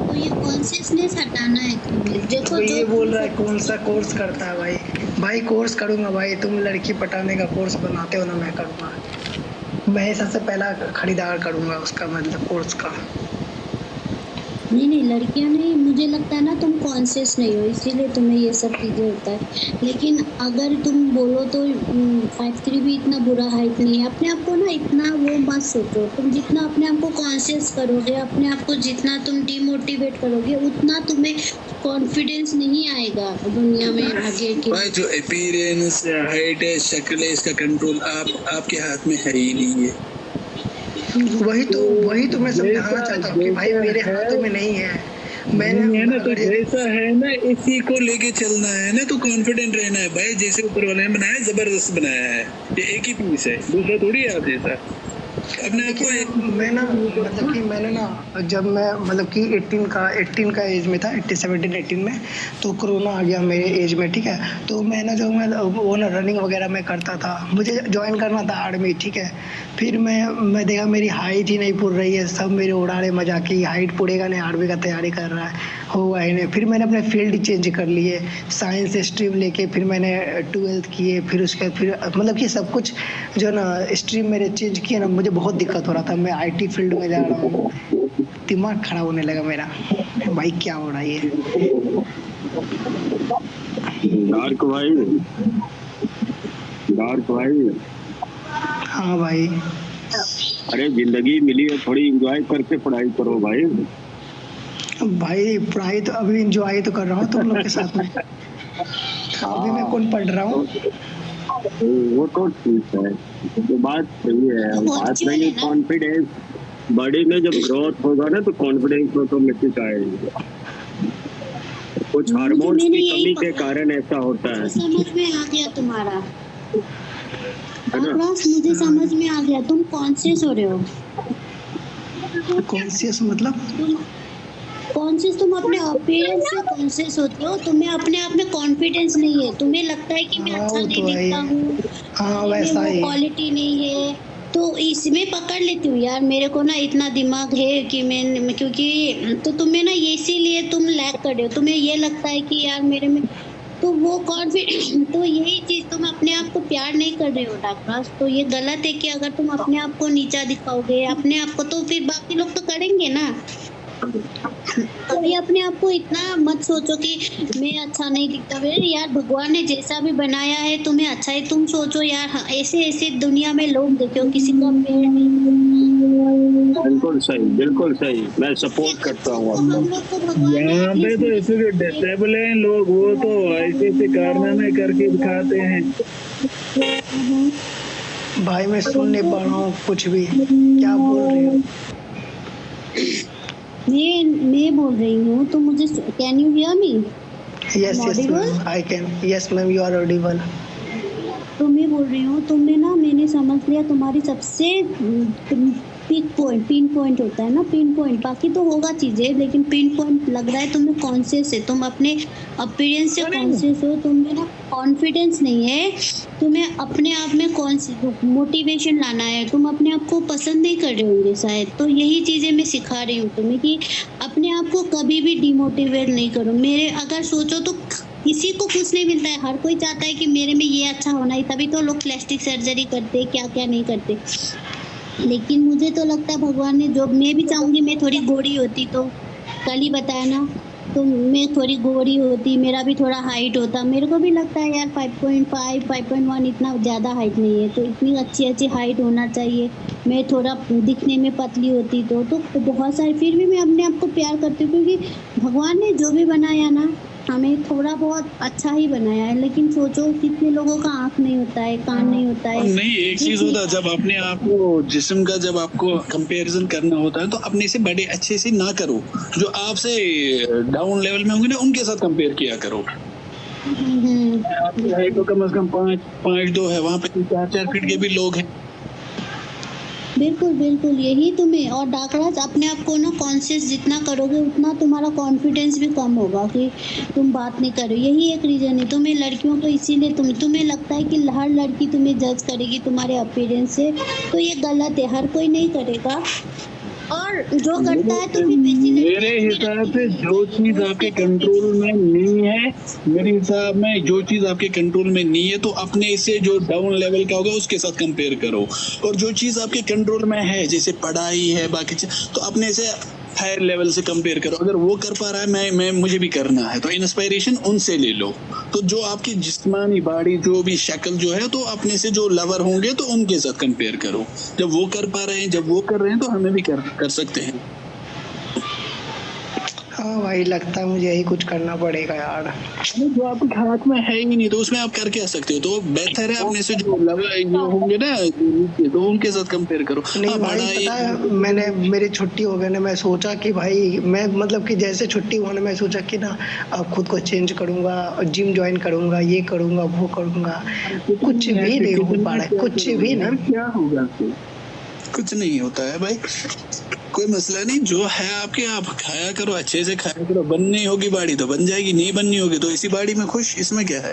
तो ये कॉन्शियसनेस हटाना है तुम्हें। देखो तो ये बोल रहा है कौन सा कोर्स करता है भाई कोर्स करूंगा भाई, तुम लड़की पटाने का कोर्स बनाते हो ना, मैं करूंगा, मैं सबसे पहला खरीदार करूंगा उसका, मतलब कोर्स का। नहीं लड़कियां नहीं, मुझे लगता है ना तुम कॉन्शियस नहीं हो इसीलिए तुम्हें ये सब चीज़ें होता है। लेकिन अगर तुम बोलो तो 5'3" भी इतना बुरा हाइट नहीं है। अपने आप को ना इतना वो मत सोचो। तुम जितना अपने आप को कॉन्शियस करोगे, अपने आप को जितना तुम डिमोटिवेट करोगे, उतना तुम्हें कॉन्फिडेंस नहीं आएगा दुनिया में आगे के। भाई जो अपीयरेंस हाइट है, शक्ल है, इसका कंट्रोल आपके हाथ में है ही नहीं है। वही तो मैं समझाना चाहता हूँ कि भाई मेरे हाथों में नहीं है। मैंने है ना, तो जैसा है ना इसी को लेके चलना है ना, तो कॉन्फिडेंट रहना है भाई। जैसे ऊपर वाले ने बनाया, जबरदस्त बनाया है, ये एक ही पीस है, दूसरा थोड़ी है आप जैसा। अपने आप को मैं ना मतलब कि मैंने ना जब मैं मतलब कि 18 का एज में था, 17-18 में, तो कोरोना आ गया मेरे एज में, ठीक है। तो मैं ना जो मैं वो ना रनिंग वगैरह मैं करता था, मुझे ज्वाइन करना था आर्मी, ठीक है। फिर मैं देखा मेरी हाइट ही नहीं पूर रही है, सब मेरे उड़ा रहे मजाक की हाइट पूरेगा नहीं, आर्मी का तैयारी कर रहा है, होगा ही नहीं। फिर मैंने अपने फील्ड चेंज कर लिए, साइंस स्ट्रीम लेके फिर मैंने 12th किए, फिर उसके फिर मतलब कि सब कुछ जो ना स्ट्रीम मेरे चेंज किए ना, मुझे बहुत दिक्कत हो रहा था। मैं IT फील्ड में जा रहा हूँ, दिमाग खराब होने लगा मेरा, भाई क्या हो रहा है ये। डार्क भाई हाँ भाई, अरे जिंदगी मिली है, थोड़ी एंजॉय करके पढ़ाई करो भाई। भाई पढ़ाई तो अभी एंजॉय तो कर रहा हूँ तुम लोग के साथ में। अभी मैं कौन पढ़ रहा हूँ, वो तो ठीक है, तो बात सही है। बात नहीं है कॉन्फिडेंस, बॉडी में जब ग्रोथ होगा ना तो कॉन्फिडेंस ऑटोमेटिक आएगा। कुछ हार्मोन्स की कमी के कारण ऐसा होता है। समझ में आ गया तुम्हारा आक्रोश, मुझे समझ में आ गया। तुम कॉन्शियस हो रहे हो। कॉन्शियस मतलब कॉन्शियस तुम अपने अपीयरेंस से कॉन्शियस होते हो। तुम्हें अपने आप में कॉन्फिडेंस नहीं है, तुम्हें लगता है कि मैं अच्छा नहीं दिखता हूँ, हाँ वैसा ही क्वालिटी नहीं है, तो इसमें पकड़ लेती हूँ यार मेरे को ना इतना दिमाग है कि मैं क्योंकि तो तुम्हें ना इसीलिए तुम लैक कर रहे हो। तुम्हें ये लगता है कि यार मेरे में तो वो कॉन्फिडेंस, तो यही चीज तुम अपने आप को प्यार नहीं कर रहे हो डाक्टर। तो ये गलत है कि अगर तुम अपने आप को नीचा दिखाओगे अपने आप को, तो फिर बाकी लोग तो करेंगे ना। कभी अपने आप को इतना मत सोचो कि मैं अच्छा नहीं दिखता। यार भगवान ने जैसा भी बनाया है तुम्हें अच्छा ही तुम सोचो यार। ऐसे दुनिया में लोग देखो, किसी का पेड़ नहीं। बिल्कुल सही, मैं सपोर्ट करता हूँ। यहाँ पे तो ऐसे जो डिसेबल हैं लोग, वो तो ऐसे कारनामे करके दिखाते हैं। भाई मैं सुन नहीं पा रहा हूँ कुछ भी, क्या बोल रही हो। मैं बोल रही हूँ तो मुझे, can you hear me? Yes ma'am, I can. Yes ma'am, you are audible. तो मैं बोल रही हूँ तुमने ना, मैंने समझ लिया तुम्हारी सबसे पिन पॉइंट होता है ना, पिन पॉइंट। बाकी तो होगा चीजें, लेकिन पिन पॉइंट लग रहा है तुम्हें कॉन्शियस है। तुम अपने अपीयरेंस से कॉन्शियस हो, तुम्हें ना कॉन्फिडेंस नहीं है। तुम्हें अपने आप में मोटिवेशन लाना है। तुम अपने आप को पसंद नहीं कर रहे होंगे शायद, तो यही चीजें मैं सिखा रही हूँ तुम्हें कि अपने आप को कभी भी डिमोटिवेट नहीं करो। मेरे अगर सोचो तो किसी को कुछ नहीं मिलता है, हर कोई चाहता है कि मेरे में ये अच्छा होना है, तभी तो लोग प्लास्टिक सर्जरी करते, क्या क्या नहीं करते। लेकिन मुझे तो लगता है भगवान ने, जो मैं भी चाहूंगी मैं थोड़ी गोरी होती, तो कल ही बताया ना, तो मैं थोड़ी गोरी होती, मेरा भी थोड़ा हाइट होता। मेरे को भी लगता है यार 5.5 5.1 इतना ज़्यादा हाइट नहीं है, तो इतनी अच्छी हाइट होना चाहिए। मैं थोड़ा दिखने में पतली होती तो बहुत सारी, फिर भी मैं अपने आप को प्यार करती हूँ, क्योंकि भगवान ने जो भी बनाया ना हमें थोड़ा बहुत अच्छा ही बनाया है। लेकिन सोचो कितने लोगों का आँख नहीं होता है, कान नहीं होता है। नहीं, एक चीज होता है, जब अपने आप को जिस्म का जब आपको कंपैरिजन करना होता है तो अपने से बड़े अच्छे से ना करो, जो आपसे डाउन लेवल में होंगे ना उनके साथ कंपेयर किया करो। आपकी हाइट तो कम से कम 5'2" है, वहाँ पे 4 फीट के भी लोग हैं। बिल्कुल बिल्कुल, यही तुम्हें। और डाकराज अपने आप को ना कॉन्शियस जितना करोगे उतना तुम्हारा कॉन्फिडेंस भी कम होगा कि तुम बात नहीं करो। यही एक रीजन है तुम्हें लड़कियों को, इसीलिए तुम्हें लगता है कि हर लड़की तुम्हें जज करेगी तुम्हारे अपीयरेंस से, तो ये गलत है। हर कोई नहीं करेगा, और जो करता है तो मेरे हिसाब से जो चीज आपके कंट्रोल में नहीं है, मेरे हिसाब में जो चीज आपके कंट्रोल में नहीं है, तो अपने से जो डाउन लेवल का होगा उसके साथ कंपेयर करो। और जो चीज आपके कंट्रोल में है, जैसे पढ़ाई है, बाकी चीज, तो अपने से हायर लेवल से कंपेयर करो। अगर वो कर पा रहा है, मैं मुझे भी करना है, तो इंस्पिरेशन उनसे ले लो। तो जो आपकी जिस्मानी बॉडी जो भी शक्ल जो है, तो अपने से जो लवर होंगे तो उनके साथ कंपेयर करो। जब वो कर पा रहे हैं, जब वो कर रहे हैं, तो हमें भी कर सकते हैं। हाँ भाई, लगता है मुझे यही कुछ करना पड़ेगा यार। जो आपके हाथ में है ही नहीं, तो उसमें आप कर क्या सकते हो? तो बेहतर है अपने से जो जो होंगे ना, तो उनके साथ कंपेयर करो। नहीं भाई, पता है मैंने, मेरी छुट्टी हो गई ना, मैं सोचा कि भाई मैं मतलब कि जैसे छुट्टी हुआ ना, मैं सोचा कि ना अब खुद को चेंज करूंगा, जिम ज्वाइन करूंगा, ये करूंगा, वो करूंगा। कुछ भी नहीं हो पा रहा है, कुछ भी नहीं। क्या होगा? कुछ नहीं होता है भाई, कोई मसला नहीं। जो है आपके, आप खाया करो, अच्छे से खाया करो। बननी होगी बाड़ी तो बन जाएगी, नहीं बननी होगी तो इसी बाड़ी में खुश, इसमें क्या है?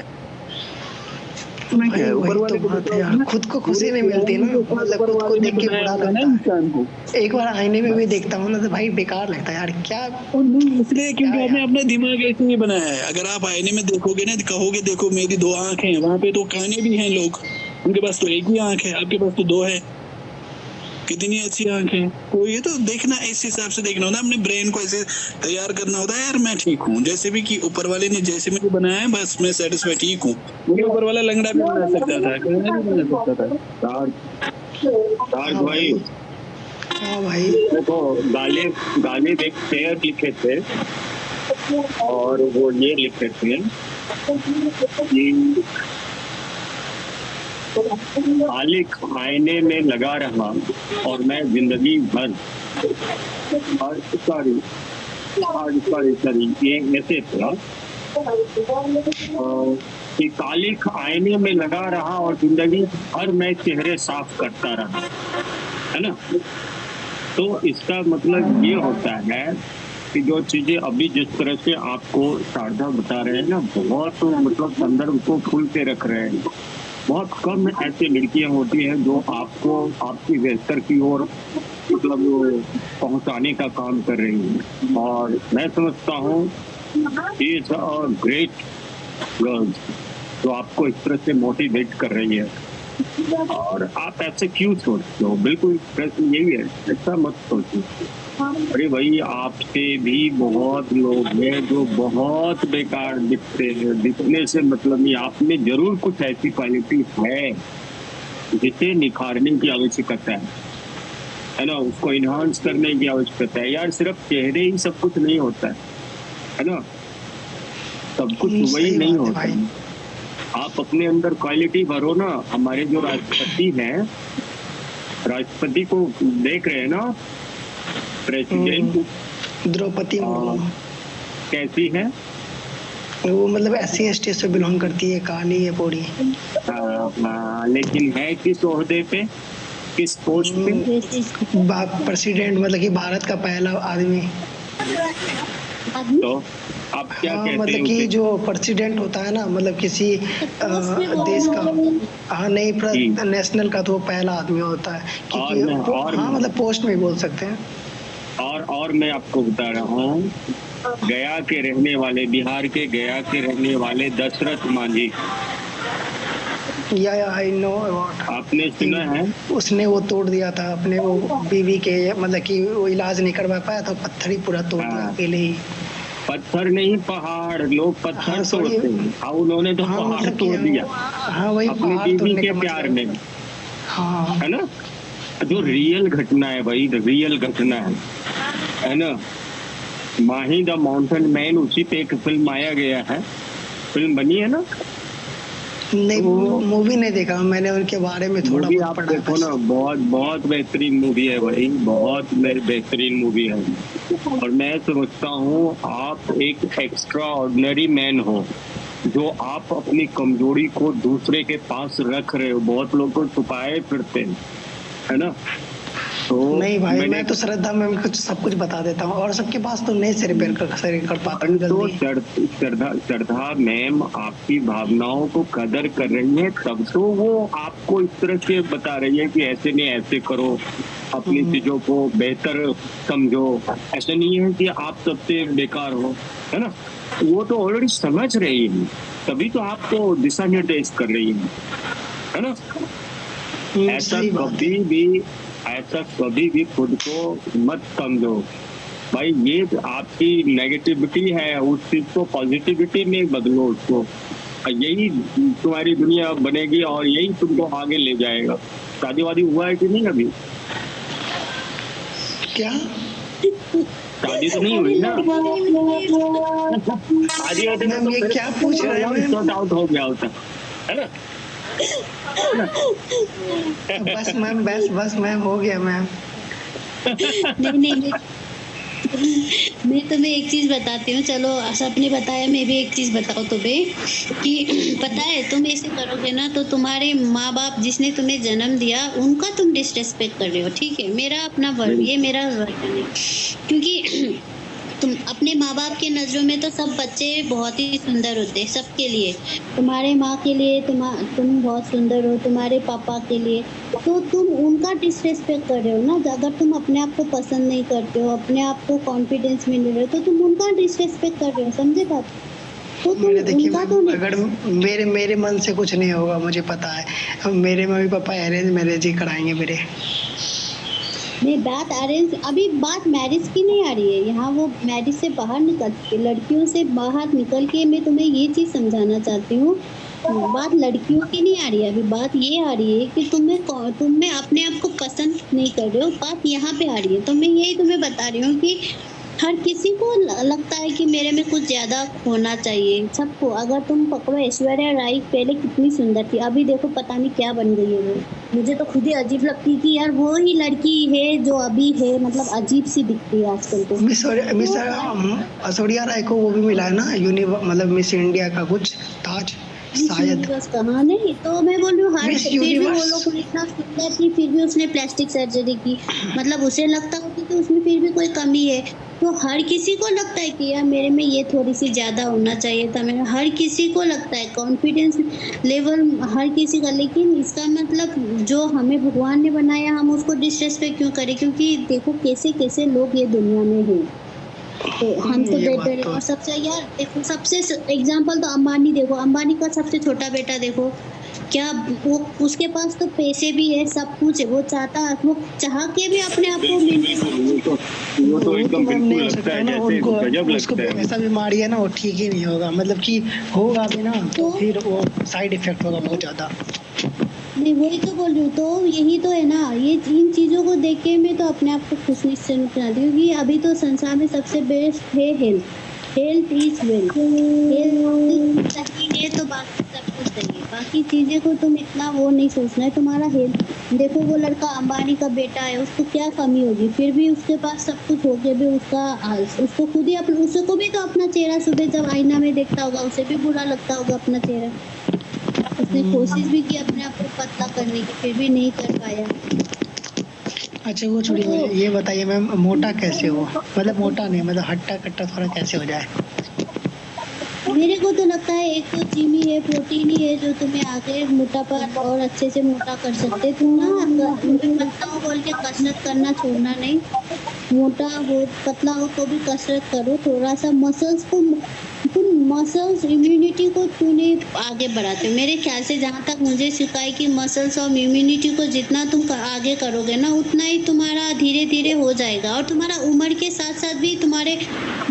ऊपर वाले को बात है यार, खुद को खुशी नहीं मिलती ना, मतलब खुद को देख के बुरा लगता है इंसान को। एक बार आईने में भी देखता हूँ ना, तो भाई बेकार लगता है यार। क्या इसलिए क्योंकि आपने अपना दिमाग ऐसे नहीं बनाया है। अगर आप आईने में देखोगे ना, कहोगे देखो मेरी 2 आंखें हैं, वहाँ पे तो काने भी हैं लोग, उनके पास तो एक ही आंख है, आपके पास तो 2 है। कितनी अच्छी आंखें। तो ये तो देखना, इस हिसाब से देखना होता है, अपने ब्रेन को ऐसे तैयार करना होता है। यार मैं ठीक हूँ, जैसे भी कि ऊपर वाले ने जैसे मुझे बनाया है, बस मैं सेटिस्फाई, ठीक हूँ। मुझे ऊपर वाला लंगड़ा भी बना सकता था, कहना भी बना सकता था। तार भाई, हाँ भाई, देखो गाने एक शेयर लिखे थे, और वो ये लिखे थे कि खालिक आईने में लगा रहा और मैं जिंदगी भर, सॉरी ये ऐसे था कि खालिक आईने में लगा रहा और जिंदगी भर मैं चेहरे साफ करता रहा, है ना। तो इसका मतलब ये होता है कि जो चीजें अभी जिस तरह से आपको शारदा बता रहे हैं ना, बहुत मतलब संदर्भ को खोल के रख रहे हैं। बहुत कम ऐसी लड़कियां होती हैं जो आपको आपकी बेहतर की ओर मतलब पहुंचाने का काम कर रही हैं, और मैं समझता हूँ इज अ ग्रेट गर्ल्स जो आपको इस तरह से मोटिवेट कर रही है। और आप ऐसे क्यों सोचते हो? बिल्कुल प्रश्न यही है, ऐसा मत सोचिए। अरे भाई, आपसे भी बहुत लोग हैं जो बहुत बेकार दिखते हैं। दिखने से मतलब नहीं, आप में जरूर कुछ ऐसी क्वालिटी है जिसे निखारने की आवश्यकता है ना, उसको इन्हांस करने की आवश्यकता है। यार सिर्फ चेहरे ही सब कुछ नहीं होता है ना, सब कुछ वही नहीं होता है। आप अपने अंदर क्वालिटी भरो ना। हमारे जो राष्ट्रपति हैं, राष्ट्रपति को देख रहे हैं ना, प्रेसिडेंट द्रौपदी मुर्मू कैसी है? वो मतलब SC/ST से बिलोंग करती है, काली है पूरी। लेकिन है किस ओहदे पे, किस पोस्ट पे? प्रेसिडेंट, मतलब कि भारत का पहला आदमी। तो आप क्या कहते हैं? मतलब कि जो प्रेसिडेंट होता है ना, मतलब किसी देश का, हाँ नहीं, नेशनल का, तो वो पहला आदमी होता है। हाँ मतलब पोस्ट में बोल सकते हैं। और मैं आपको बता रहा हूँ, गया के रहने वाले, बिहार के गया के रहने वाले दशरथ मांझी, या आई नो अबाउट, आपने सुना है? उसने वो तोड़ दिया था अपने वो बीवी के, मतलब कि वो इलाज नहीं करवा पाया तो पत्थर ही पूरा तोड़ दिया अकेले ही। पत्थर नहीं, पहाड़। लोग पत्थर तोड़ते हैं, उन्होंने तो पहाड़ तोड़ दिया। हाँ वही, अपनी बीवी के प्यार में, हाँ है ना। जो रियल घटना है भाई, रियल घटना है ना। माही द माउंटेन मैन, उसी पे एक फिल्म आया गया है, फिल्म बनी है ना। नहीं, वो मूवी नहीं देखा मैंने, उनके बारे में थोड़ा बहुत आप देखो ना, बहुत बेहतरीन मूवी है भाई, बहुत बेहतरीन मूवी है। और मैं समझता हूँ आप एक एक्स्ट्रा ऑर्डिनरी मैन हो, जो आप अपनी कमजोरी को दूसरे के पास रख रहे हो। बहुत लोग को छुपाए फिरते हैं, है ना। तो नहीं भाई, मैं तो श्रद्धा में कुछ सब कुछ बता देता हूँ, और सबके पास तो नहीं से रिपेयर कर पाता हूँ जल्दी। तो श्रद्धा मैम आपकी भावनाओं को कदर कर रही है, तब तो वो आपको इस तरह से बता रही है कि ऐसे नहीं, ऐसे करो, अपनी चीजों को बेहतर समझो। ऐसा नहीं है कि आप सबसे बेकार हो, है ना। वो तो ऑलरेडी समझ रही है, तभी तो आपको दिशा निर्देश कर रही है ना। ऐसा कभी भी खुद को मत समझो, भाई ये आपकी नेगेटिविटी है, उस चीज को पॉजिटिविटी में बदलो उसको, यही तुम्हारी दुनिया बनेगी और यही तुमको आगे ले जाएगा। शादी वादी हुआ है कि नहीं अभी? क्या शादी तो नहीं हुई ना? शादी होती मैम ये क्या पूछ रहे हैं सॉर्ट आउट हो गया होता है ना? बस मैम बस मैम हो गया मैम। नहीं मैं तुम्हें एक चीज बताती हूँ, चलो सबने बताया, मैं भी एक चीज बताऊँ तुम्हें कि पता है तुम ऐसे करोगे ना तो तुम्हारे माँ बाप जिसने तुम्हें जन्म दिया उनका तुम डिसरेस्पेक्ट कर रहे हो, ठीक है? मेरा अपना वर्ड, ये मेरा वर्ड है, क्योंकि तुम अपने माँ बाप के नज़रों में तो सब बच्चे बहुत ही सुंदर होते हैं, सबके लिए। तुम्हारे माँ के लिए तुम बहुत सुंदर हो, तुम्हारे पापा के लिए, तो तुम उनका डिसरेस्पेक्ट कर रहे हो ना। अगर तुम अपने आप को पसंद नहीं करते हो, अपने आप को कॉन्फिडेंस में नहीं रहे हो, तो तुम उनका डिसरेस्पेक्ट कर रहे हो, समझे बात? तो तुम देखिए उनका तो अगर मेरे मन से कुछ नहीं होगा, मुझे पता है मेरे मम्मी पापा अरेंज मैरिज ही कराएंगे मेरे। नहीं, बात अरेंज, अभी बात मैरिज की नहीं आ रही है यहाँ, वो मैरिज से बाहर निकल के, लड़कियों से बाहर निकल के मैं तुम्हें ये चीज़ समझाना चाहती हूँ। बात लड़कियों की नहीं आ रही है, अभी बात ये आ रही है कि तुम्हें अपने आप को पसंद नहीं कर रहे हो, बात यहाँ पे आ रही है। तो मैं यही तुम्हें बता रही हूँ कि हर किसी को लगता है कि मेरे में कुछ ज़्यादा होना चाहिए, सबको। अगर तुम पकड़ो, ऐश्वर्या राय पहले कितनी सुंदर थी, अभी देखो पता नहीं क्या बन गई है वो। मुझे तो खुद ही अजीब लगती है कि यार वो ही लड़की है जो अभी है, मतलब अजीब सी दिखती है आजकल तो। मिस ऐश्वर्या राय को वो भी मिला है ना, मतलब मिस इंडिया का कुछ ताज शायद। कहाँ? नहीं, तो मैं बोल रही हूँ हर, फिर भी वो लोग इतना सुंदर थी, फिर भी उसने प्लास्टिक सर्जरी की, मतलब उसे लगता होती कि उसमें फिर भी कोई कमी है। तो हर किसी को लगता है कि यार मेरे में ये थोड़ी सी ज़्यादा होना चाहिए था, मेरा, हर किसी को लगता है, कॉन्फिडेंस लेवल हर किसी का। लेकिन इसका मतलब जो हमें भगवान ने बनाया हम उसको डिसरेस्पेक्ट क्यों करें? क्योंकि देखो कैसे कैसे लोग ये दुनिया में हैं, तो हम तो बेटर है। और सबसे यार देखो, सबसे एग्जाम्पल तो अंबानी, देखो अंबानी का सबसे छोटा बेटा देखो, क्या वो, उसके पास तो पैसे भी है, सब कुछ है, वो चाह के भी अपने आप को वो तो एकदम बिल्कुल लगता है जैसे गजब लगता है। ऐसा बीमारी है ना, वो ठीक ही नहीं होगा, मतलब कि होगा भी ना तो फिर वो साइड इफेक्ट होगा बहुत ज़्यादा। नहीं, वही तो बोल रही हूँ, तो यही तो है ना, ये इन चीज़ों को देख के मैं तो अपने आप को खुश निश्चिंत कराती हूँ कि अभी तो संसार में सबसे बेस्ट है हेल्थ इज वेल्थ। हेल्थ सही है तो बाकी सब कुछ सही है, बाकी चीज़ें को तुम इतना वो नहीं सोचना है। तुम्हारा हेल्थ, देखो वो लड़का अंबानी का बेटा है, उसको क्या कमी होगी, फिर भी उसके पास सब कुछ हो के भी उसको खुद ही उसको भी तो अपना चेहरा सुबह जब आईना में देखता होगा उसे भी बुरा लगता होगा अपना चेहरा। उसने कोशिश भी की अपने आप को पतला करने की, फिर भी नहीं कर पाया। अच्छा वो छोड़िए, ये बताइए मैम मोटा कैसे हो, मतलब मोटा नहीं, मतलब हट्टा कट्टा थोड़ा कैसे हो जाए? मेरे को तो लगता है एक तो जिम ही है, प्रोटीन ही है जो तुम्हें आगे मोटापा और अच्छे से मोटा कर सकते। तुम ना पतला हो बोल के कसरत करना छोड़ना नहीं, मोटा हो पतला हो तो भी कसरत करो थोड़ा सा। मसल्स इम्यूनिटी को तूने आगे बढ़ाते हो मेरे ख्याल से, जहाँ तक मुझे सिखाई कि मसल्स और इम्यूनिटी को जितना तुम आगे करोगे ना उतना ही तुम्हारा धीरे धीरे हो जाएगा। और तुम्हारा उम्र के साथ साथ भी तुम्हारे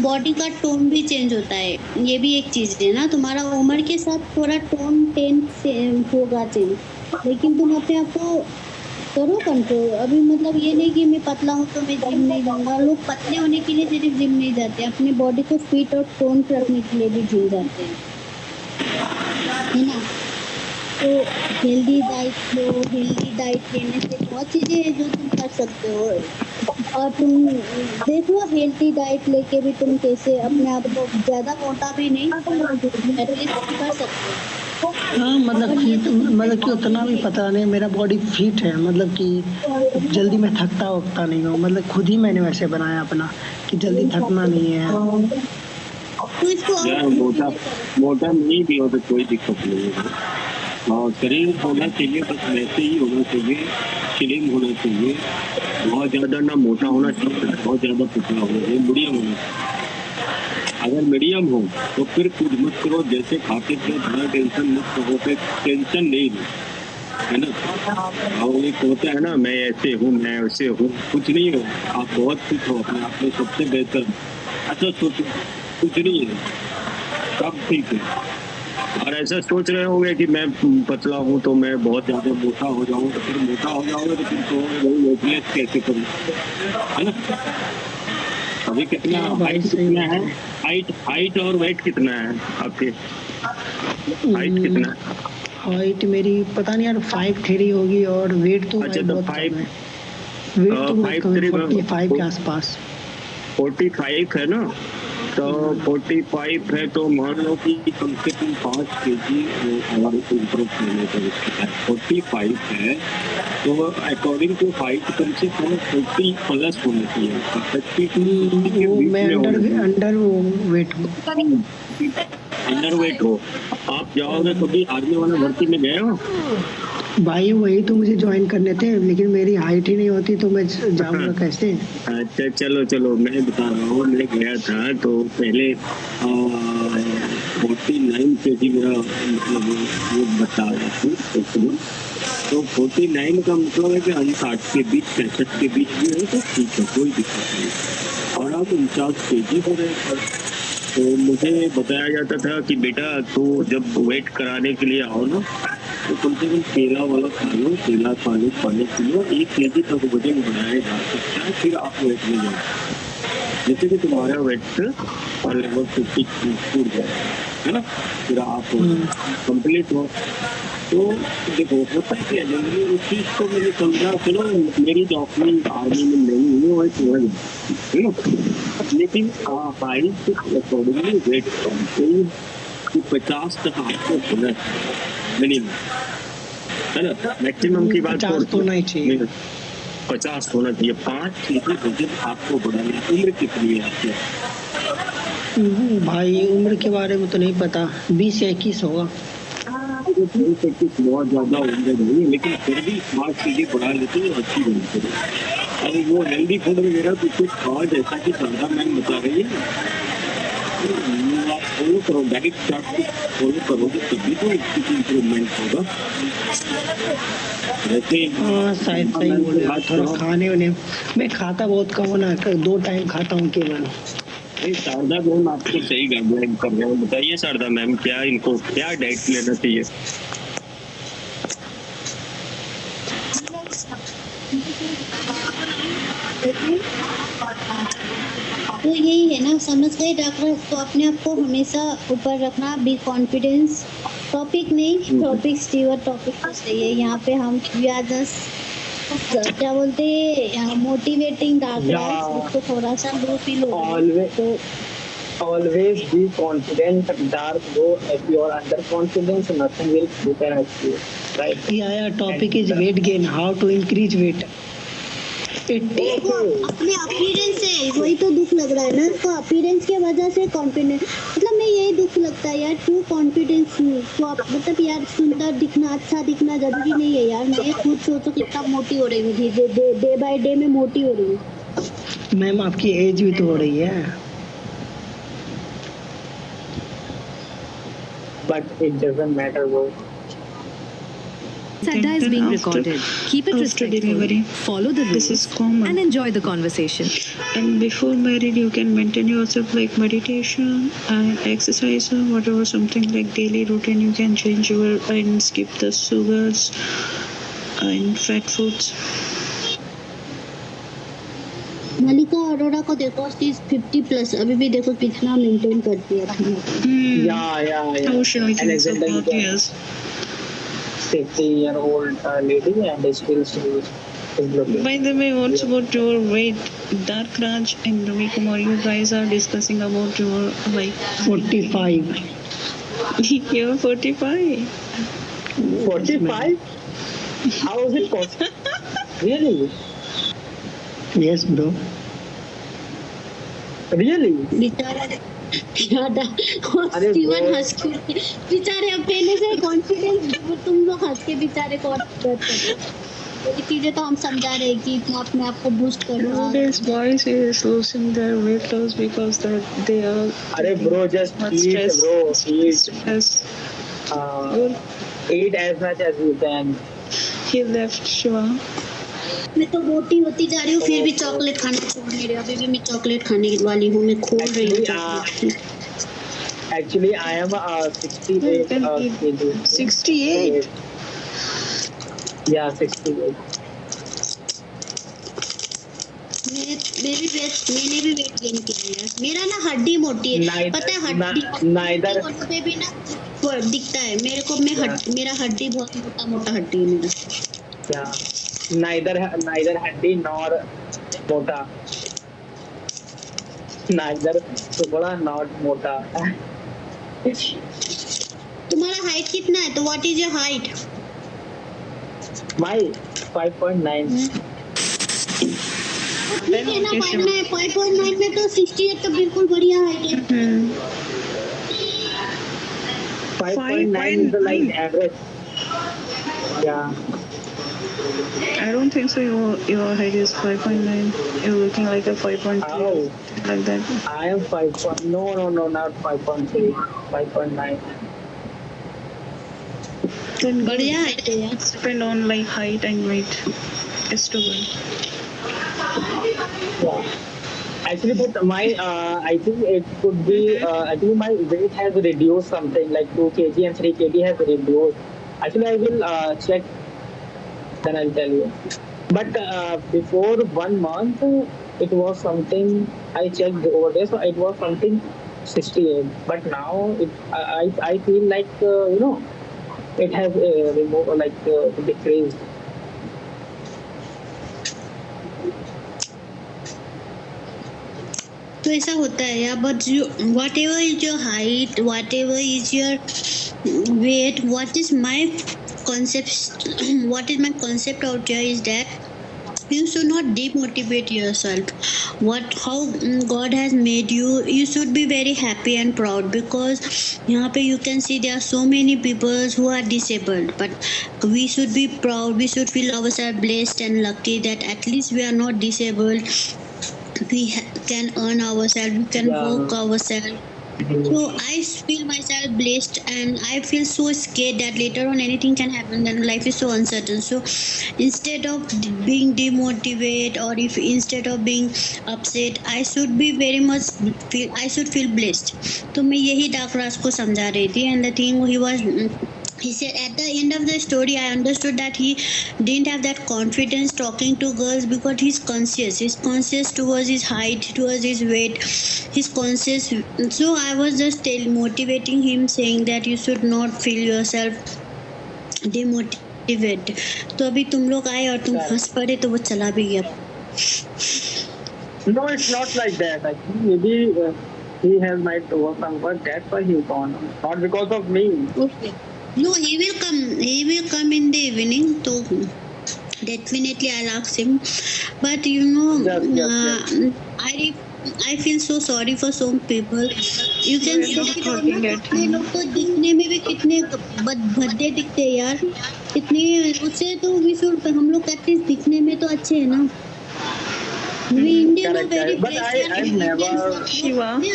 बॉडी का टोन भी चेंज होता है, ये भी एक चीज़ है ना, तुम्हारा उम्र के साथ थोड़ा टोन होगा चेंज। लेकिन तुम अपने आप को करो कंट्रोल। अभी मतलब ये नहीं कि मैं पतला हूँ तो मैं जिम नहीं जाऊँगा, लोग पतले होने के लिए सिर्फ जिम नहीं जाते, अपनी बॉडी को फिट और टोन रखने के लिए भी जिम जाते हैं, है ना। तो हेल्दी डाइट लो, हेल्दी डाइट लेने से बहुत चीज़ें हैं जो तुम कर सकते हो। और तुम देखो हेल्दी डाइट लेके भी तुम कैसे अपने आप को ज़्यादा मोटा भी नहीं एटलीस्ट कर सकते हो। हाँ मतलब कि उतना भी पता नहीं, मेरा बॉडी फिट है, मतलब कि जल्दी मैं थकता उगता नहीं हूँ, मतलब खुद ही मैंने वैसे बनाया अपना कि जल्दी थकना नहीं है। तो इसको मोटा नहीं भी हो तो कोई दिक्कत नहीं है, और शरीर होना चाहिए बस वैसे ही होना चाहिए, स्लिम होना चाहिए, बहुत ज़्यादा ना मोटा होना चाहिए, बहुत ज़्यादा पतला होना चाहिए, मीडियम होना चाहिए। अगर मीडियम हो तो फिर कुछ मत करो, जैसे खाते थे बड़ा टेंशन मुक्त हो के टेंशन नहीं लो, है ना। और एक होता है ना, मैं ऐसे हूँ, मैं वैसे हूँ, कुछ नहीं हो। आप बहुत कुछ हो अपने आप में, सबसे बेहतर। अच्छा सोचो, कुछ नहीं है, सब ठीक है। और ऐसा सोच रहे होंगे कि मैं पतला हूँ तो मैं बहुत ज्यादा मोटा हो जाऊँ, तो फिर मोटा हो जाऊंगा तो फिर तो वेट लॉस कैसे करूँ, है ना। अभी कितना हाइट कितना है, हाइट और वेट कितना है आपके, हाइट कितना है? हाइट मेरी पता नहीं यार 5'3" होगी और वेट तो अच्छा, भाई तो बहुत 5 कम है। वेट तो बहुत कम है, 5'3" 45 के आसपास। 45 है ना, तो 45 है तो मान लो कि कम से कम 5 kg हमारे को इम्प्रूव करने का दिक्कत है। 45 है तो अकॉर्डिंग टू हाइट कम से कम 40 प्लस होना चाहिए। 30 के वो बीच मैं में होना चाहिए। अंडर वेट हूँ। अंडर वेट हो। आप जाओगे कभी आर्मी वाला भर्ती में गए हो? भाई वही तो मुझे ज्वाइन करने थे, लेकिन मेरी हाइट ही नहीं होती तो मैं जाऊंगा कैसे। अच्छा चलो मैं बता रहा हूँ, मैं गया था तो पहले 49 kg मेरा मतलब वो बता रहा था। तो 49 का मतलब है कि 60 के बीच 65 के बीच में है तो ठीक है, कोई दिक्कत नहीं। और आप 49 kg हो रहे, तो मुझे बताया जाता था कि बेटा तो जब वेट कराने के लिए आओ ना तो कम से कम केला वाला खा लो, केला खा लो, पानी पी लो, 1 kg तक वजन बढ़ाया जा सकता है, फिर आप वेट में जाओ, जैसे कि तुम्हारा वेट और लगभग 50 टूट जाए, है ना, फिर आप कंप्लीट हो। तो देखो होता है क्या, जनरली उस चीज को मैंने समझा, चलो मेरी नौकरी आर्मी में नहीं हुई और है ना, लेकिन हाइट अकॉर्डिंगली वेट कम 50 तक आपको होना मिनिमम, है ना। मैक्सिमम की बात 50 होना ही चाहिए, 50 होना चाहिए। 5 kg वजन आपको बढ़ाना। उम्र कितनी है आपकी? भाई उम्र के बारे में तो नहीं पता, 20 या 21 होगा। 20-21 बहुत ज्यादा उम्र नहीं है, लेकिन फिर भी 5 kg बढ़ा लेते हैं, अच्छी बनती है। अब वो हेल्दी फूड वगैरह कुछ खाओ, जैसा कि सारा मैम बता रही है, आप फॉलो करो, डाइट चार्ट फॉलो करोगे तभी तो कुछ इम्प्रूवमेंट होगा। वैसे शायद सही बोले आप, थोड़ा खाने वाने मैं खाता बहुत कम हूँ ना, 2 टाइम खाता हूँ केवल। शारदा मैम आपको सही गाइडलाइन कर रहे हैं, बताइए शारदा मैम क्या इनको क्या डाइट लेना चाहिए? तो यही है ना, समझ गए डॉक्टर। तो अपने आप को हमेशा ऊपर रखना, बी कॉन्फिडेंस। टॉपिक नहीं, टॉपिक स्टीवर टॉपिक तो सही है। यहाँ पे हम क्या बोलते हैं, मोटिवेटिंग डॉक्टर, उसको थोड़ा सा लो फील हो। Always be confident, dark though if you are underconfident, nothing will protect you, right? Yeah, topic is weight gain, how to increase weight. देखो अपने अपीयरेंस से वही तो दुख लग रहा है ना, तो अपीयरेंस के वजह से कॉन्फिडेंस, मतलब मैं यही दुख लगता है यार, क्यों कॉन्फिडेंस नहीं। तो आप मतलब यार सुंदर दिखना, अच्छा दिखना जरूरी नहीं है यार। मैं खुद सोचो कितना मोटी हो रही हूँ, डे बाय डे में मोटी हो रही हूँ। मैम आपकी एज भी तो हो रही है। But it doesn't matter though. Sadda is being recorded. Keep it respectful. Follow the rules. This is common. And enjoy the conversation. And before married, you can maintain yourself like meditation and exercise or whatever, something like daily routine. You can change your and skip the sugars and fat foods. मलिका अरोड़ा को देखो, she is 50+ अभी भी देखो कितना maintain करती है अपने। Yeah. How should I think Alexander about yes? 50-year-old lady and still she is looking. By the way, what's about your weight? Dark Raj and Ravi Kumar, you guys are discussing about your like 45. You're 45. 45? How is it possible? Really? Yes bro. Really? बेचारा Steven हंस के बेचारे अपने से confidence, तुम लोग हंस के बेचारे को ये चीजें तो हम समझा रहे हैं कि तुम अपने आप को बूस्ट करो। Nowadays boys is losing their weight loss because they are अरे bro, just eat bro, eat. Stress. Eat as much as you can. He left, Shiva. मैं तो मोटी होती जा रही हूँ फिर भी चॉकलेट खाना छोड़ नहीं रही। अभी भी मैं चॉकलेट खाने वाली हूँ। मैं खोल रही हूँ chocolate. Actually, I am 68 kg. 68. Yeah, 68. मैंने भी वेट गेन किया है। मेरा ना हड्डी मोटी है, पता है हड्डी neither पे भी ना दिखता है मेरे को। मेरा हड्डी बहुत मोटा हड्डी है मेरा। Yeah, neither हड्डी nor मोटा, neither टुकड़ा nor मोटा। तुम्हारा हाइट कितना है? तो what is your height? My 5.9। ठीक है ना, 5.9 में तो 68 तो बिल्कुल बढ़िया हाइट है। 5.9 is the like average. Yeah. I don't think so. Your height is 5.9. You're looking like a 5.3, Oh, like that. I am 5. No, not 5.3. 5.9. Then बढ़िया हाइट है यार। depend on like height and weight. It's too good. Yeah. Actually, but my I think it could be. I think my weight has reduced something like 2 kg and 3 kg has reduced. Actually, I will check. Then I'll tell you. But before 1 month, it was something I checked over there. So it was something 68. But now I feel like it has removed decreased. तो ऐसा होता है यार। But what ever is your height, what ever is your weight, what is my concept out here is that you should not demotivate yourself. How God has made you, you should be very happy and proud, because यहाँ पे you can see there are so many people who are disabled, but we should be proud. We should feel ourselves blessed and lucky that at least we are not disabled. We can earn ourselves, we can work ourselves. So I feel myself blessed, and I feel so scared that later on anything can happen, and life is so uncertain. So instead of being demotivated, or instead of being upset, I should feel blessed. तो मैं यही डाकराज को समझा रही थी, and the thing he said at the end of the story, I understood that he didn't have that confidence talking to girls because he's conscious towards his height, towards his weight, he's conscious. So I was just motivating him, saying that you should not feel yourself demotivated. तो अभी तुम लोग आए और तुम हंस पड़े तो वो चला भी गया। No, it's not like that. I think maybe he has might work on work. That's why he's gone. Not because of me. Okay. No, he will come in the evening, so definitely I'll ask him. But I feel so sorry for some people. You can see कितने लोग तो दिखने में भी कितने भद्दे दिखते हैं यार। कितने उससे तो हम लोग कहते हैं दिखने में तो अच्छे हैं ना। We Indian are very blessed,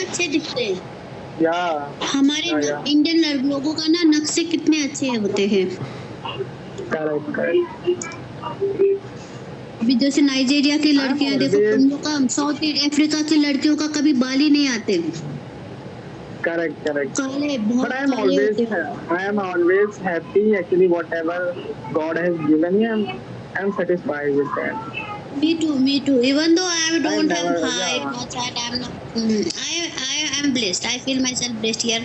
अच्छे दिखते हैं। हमारे इंडियन लोगों का ना नक्शे कितने अच्छे होते हैं। अभी जैसे नाइजीरिया की लड़कियां देखो, तुम लोग का साउथ अफ्रीका की लड़कियों का कभी बाल ही नहीं आते। Correct. काले But I am always happy. Actually, whatever God has given me, I am satisfied with that. Me too. Even though I don't have height, much height, I am blessed. I feel myself blessed here.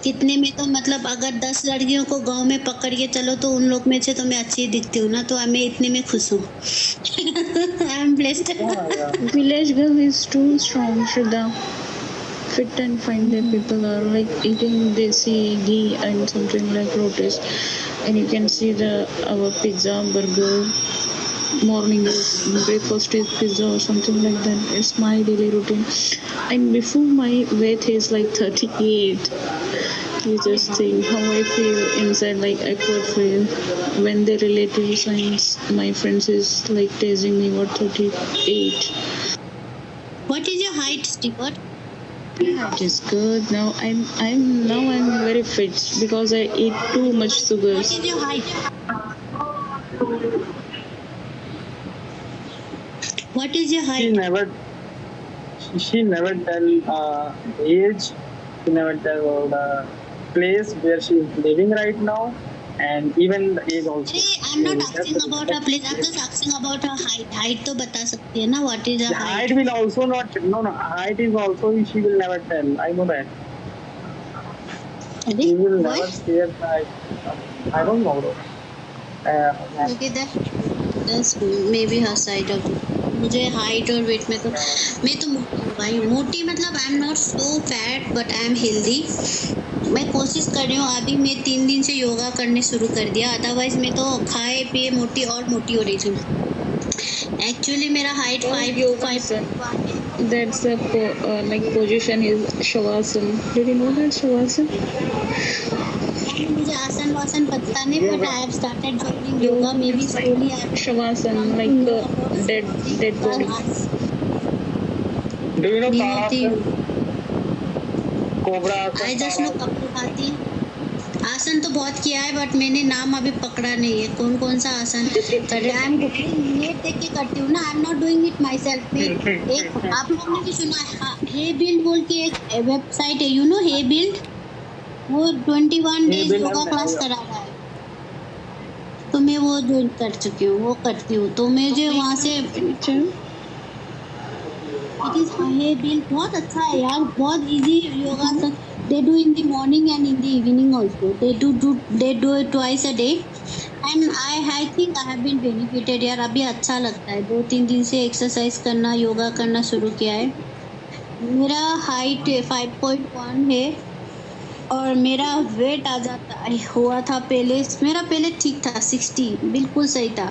कितने में तो मतलब अगर 10 लड़कियों को गांव में पकड़ के चलो तो उन लोग में से तो मैं अच्छी दिखती हूँ ना, तो मैं इतने में खुश हूँ। I am blessed. Village girl is too strong, Shraddha. Fit and fine that people are like eating desi ghee and something like rotis, and you can see our pizza, burger. Morning is breakfast is pizza or something like that. It's my daily routine. And before my weight is like 38. You just think how I feel inside, like I could feel when the relatives and my friends is like teasing me what 38. What is your height, Stewart? It is good. Now I'm very fit because I eat too much sugars. What is your height? What is your She height? never tell age. She never tell the place where she is living right now, and even the age also. I'm not asking about her place. I'm just asking about her height. Height तो बता सकती है ना? What is her The height? height will also not. No. Height is also she will never tell. I know that. She will never share the height. I don't know. Okay, that's maybe her side of it. मुझे height और wait में तो मैं तो मोटी हूँ भाई। मोटी मतलब I am not so fat but I am healthy. मैं कोशिश कर रही हूँ। अभी मैं 3 दिन से योगा करने शुरू कर दिया, अदरवाइज मैं तो खाए पिए मोटी हो रही थी। एक्चुअली मेरा height 5'5". That's a like position is Shavasana. Did you know that Shavasana? मुझे आसन वासन पता नहीं, but I have started joining yoga maybe slowly. Shavasana, like dead body. Do you know Cobra? I just know kapalbhati. आसन तो बहुत किया है बट मैंने नाम अभी पकड़ा नहीं है कौन सा आसन कर रहा है। आई एम नेट देख के करती हूँ ना, I am not doing it my self. एक आप लोगों ने भी सुना है हे बिल्ड बोल के एक वेबसाइट है, यू नो हे बिल्ड, वो 21 डेज योगा क्लास करा रहा है, तो मैं वो ज्वाइन कर चुकी हूँ, वो करती हूँ। तो मुझे वहाँ से इट इज हे बिल्ड बहुत अच्छा है यार, बहुत easy yoga. They do in the morning and in the evening also. They do it twice a day, and I think I have been benefited यार। अभी अच्छा लगता है। 2-3 दिन से एक्सरसाइज करना, योगा करना शुरू किया है। मेरा हाइट 5.1 है और मेरा वेट आ जाता हुआ था पहले, मेरा पहले ठीक था 60, बिल्कुल सही था।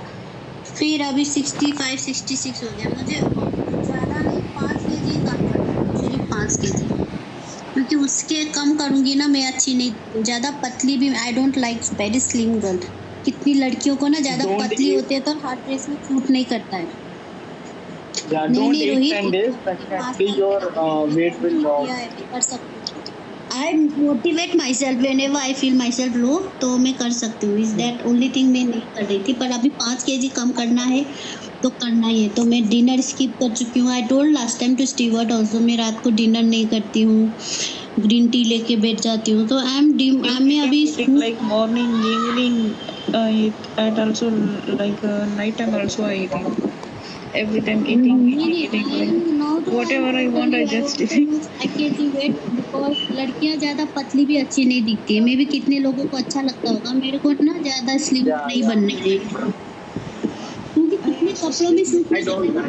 फिर अभी 65-66 हो गया। मुझे ज़्यादा नहीं 5 kg कम करना, सिर्फ 5 kg, क्योंकि उसके कम करूँगी ना मैं अच्छी नहीं, ज़्यादा पतली भी। I don't like very slim girl. कितनी लड़कियों को ना ज़्यादा पतली होती है तो हार्ट रेस में सूट नहीं करता है। नहीं रोहित, कर सकती I motivate myself whenever I feel myself low, तो मैं कर सकती हूँ। इज दैट ओनली थिंग मैं नहीं कर रही थी, पर अभी 5 kg कम करना है तो करना ही है। तो मैं डिनर स्किप कर चुकी हूँ। I told last time to Stewart also, मैं रात को डिनर नहीं करती हूँ, ग्रीन टी लेके बैठ जाती हूँ। तो आई एम अभी like morning, evening, at also like night time also I eat. Every time eating like whatever I want I just eat. Because लड़कियाँ ज़्यादा पतली भी अच्छी नहीं दिखती है। मे भी कितने लोगों को अच्छा लगता होगा, मेरे को ना ज़्यादा स्लिम नहीं बनने देगी, क्योंकि कितने कपड़ों में सूट नहीं करता।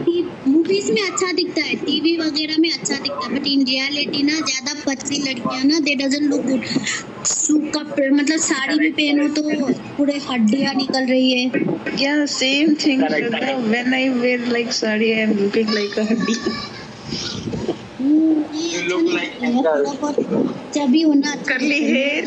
मूवीज में अच्छा दिखता है, टीवी वगैरह में अच्छा दिखता है, बट इन रियलिटी ना ज़्यादा पतली लड़कियाँ ना दे डजंट लुक गुड। सूट कपड़े मतलब साड़ी भी पहनो तो पूरे हड्डियाँ निकल रही है। Yeah, same thing. When I wear like sari, I am looking like a huddy. You look like chubby होना, curly hair.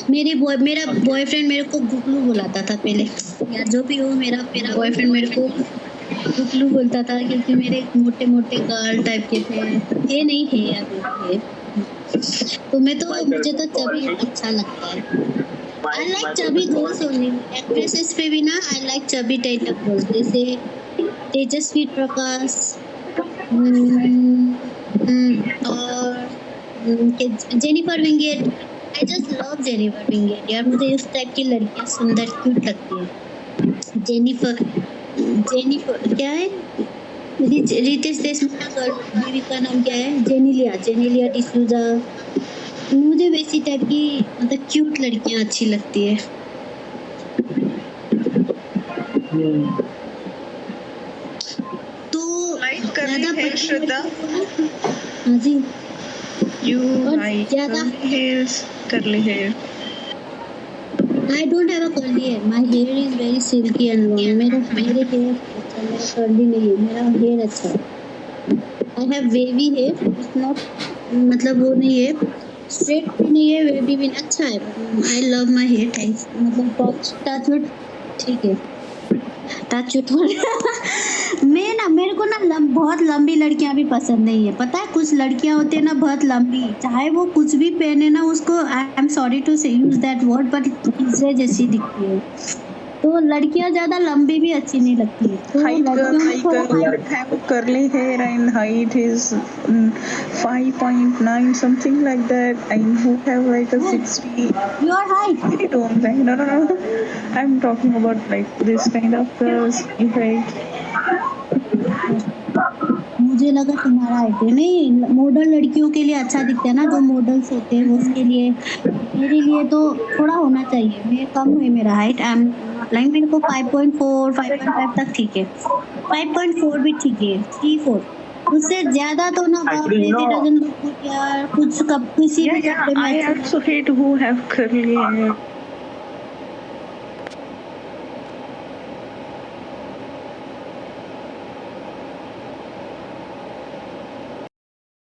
मेरा बॉयफ्रेंड मेरे को गुगलू बुलाता था पहले, या जो भी हो, मेरा बॉयफ्रेंड मेरे को गुगलू बोलता था, क्योंकि मेरे मोटे मोटे गाल टाइप के थे। ये नहीं है अभी, तो मुझे तो चबी अच्छा लगता है। I like chubby girls only. Actresses पे भी ना I like chubby type of girls, जैसे तेजस्वी प्रकाश और Jennifer Wingate. I just love Jennifer Wingate यार, मुझे इस टाइप की लड़कियां सुंदर क्यूट लगती है। जेनिफर क्या है, रितेश देशमुख का गर्ल का नाम क्या है, जेनिलिया डिसूजा। मुझे वैसी टाइप की मतलब क्यूट लड़कियां अच्छी लगती है। तो ज़्यादा श्रद्धा, हाँ जी, curly hair. I don't have a curly hair. My hair is very silky and long. मेरे hair अच्छा, मेरा curly नहीं है, मेरा hair अच्छा है। I have wavy hair, it's not मतलब वो नहीं है, straight भी नहीं है, wavy भी नहीं, अच्छा है। I love my hair type, मतलब touchwood ठीक है, touchwood। मेरे को ना बहुत लंबी लड़कियां भी पसंद नहीं है। पता है कुछ लड़कियां होती है ना बहुत लंबी, चाहे वो कुछ भी पहने ना, उसको आई एम सॉरी टू से यूज दैट वर्ड, बट पिज्जे जैसी दिखती है। तो लड़कियां ज्यादा लंबी भी अच्छी नहीं लगती है, तो Height girl लड़कियों में like थोड़ा have curly hair and height is 5.9 something like that, and who have like a 60. your height. I don't think. No. I'm talking about like this kind of girls. Right? मुझे लगा तुम्हारा height है। नहीं, model लड़कियों के लिए अच्छा दिखता है ना, जो मॉडल्स होते हैं उसके लिए। मेरे लिए तो थोड़ा होना चाहिए, मैं कम है मेरा हाइट। आई एम लाइक मेरे को 5.4 5.5 तक ठीक है, 5.4 भी ठीक है, 3-4 उससे ज्यादा तो ना बाप रे, it doesn't look good यार। कुछ कब किसी भी कपड़े में I also hate who have curly hair.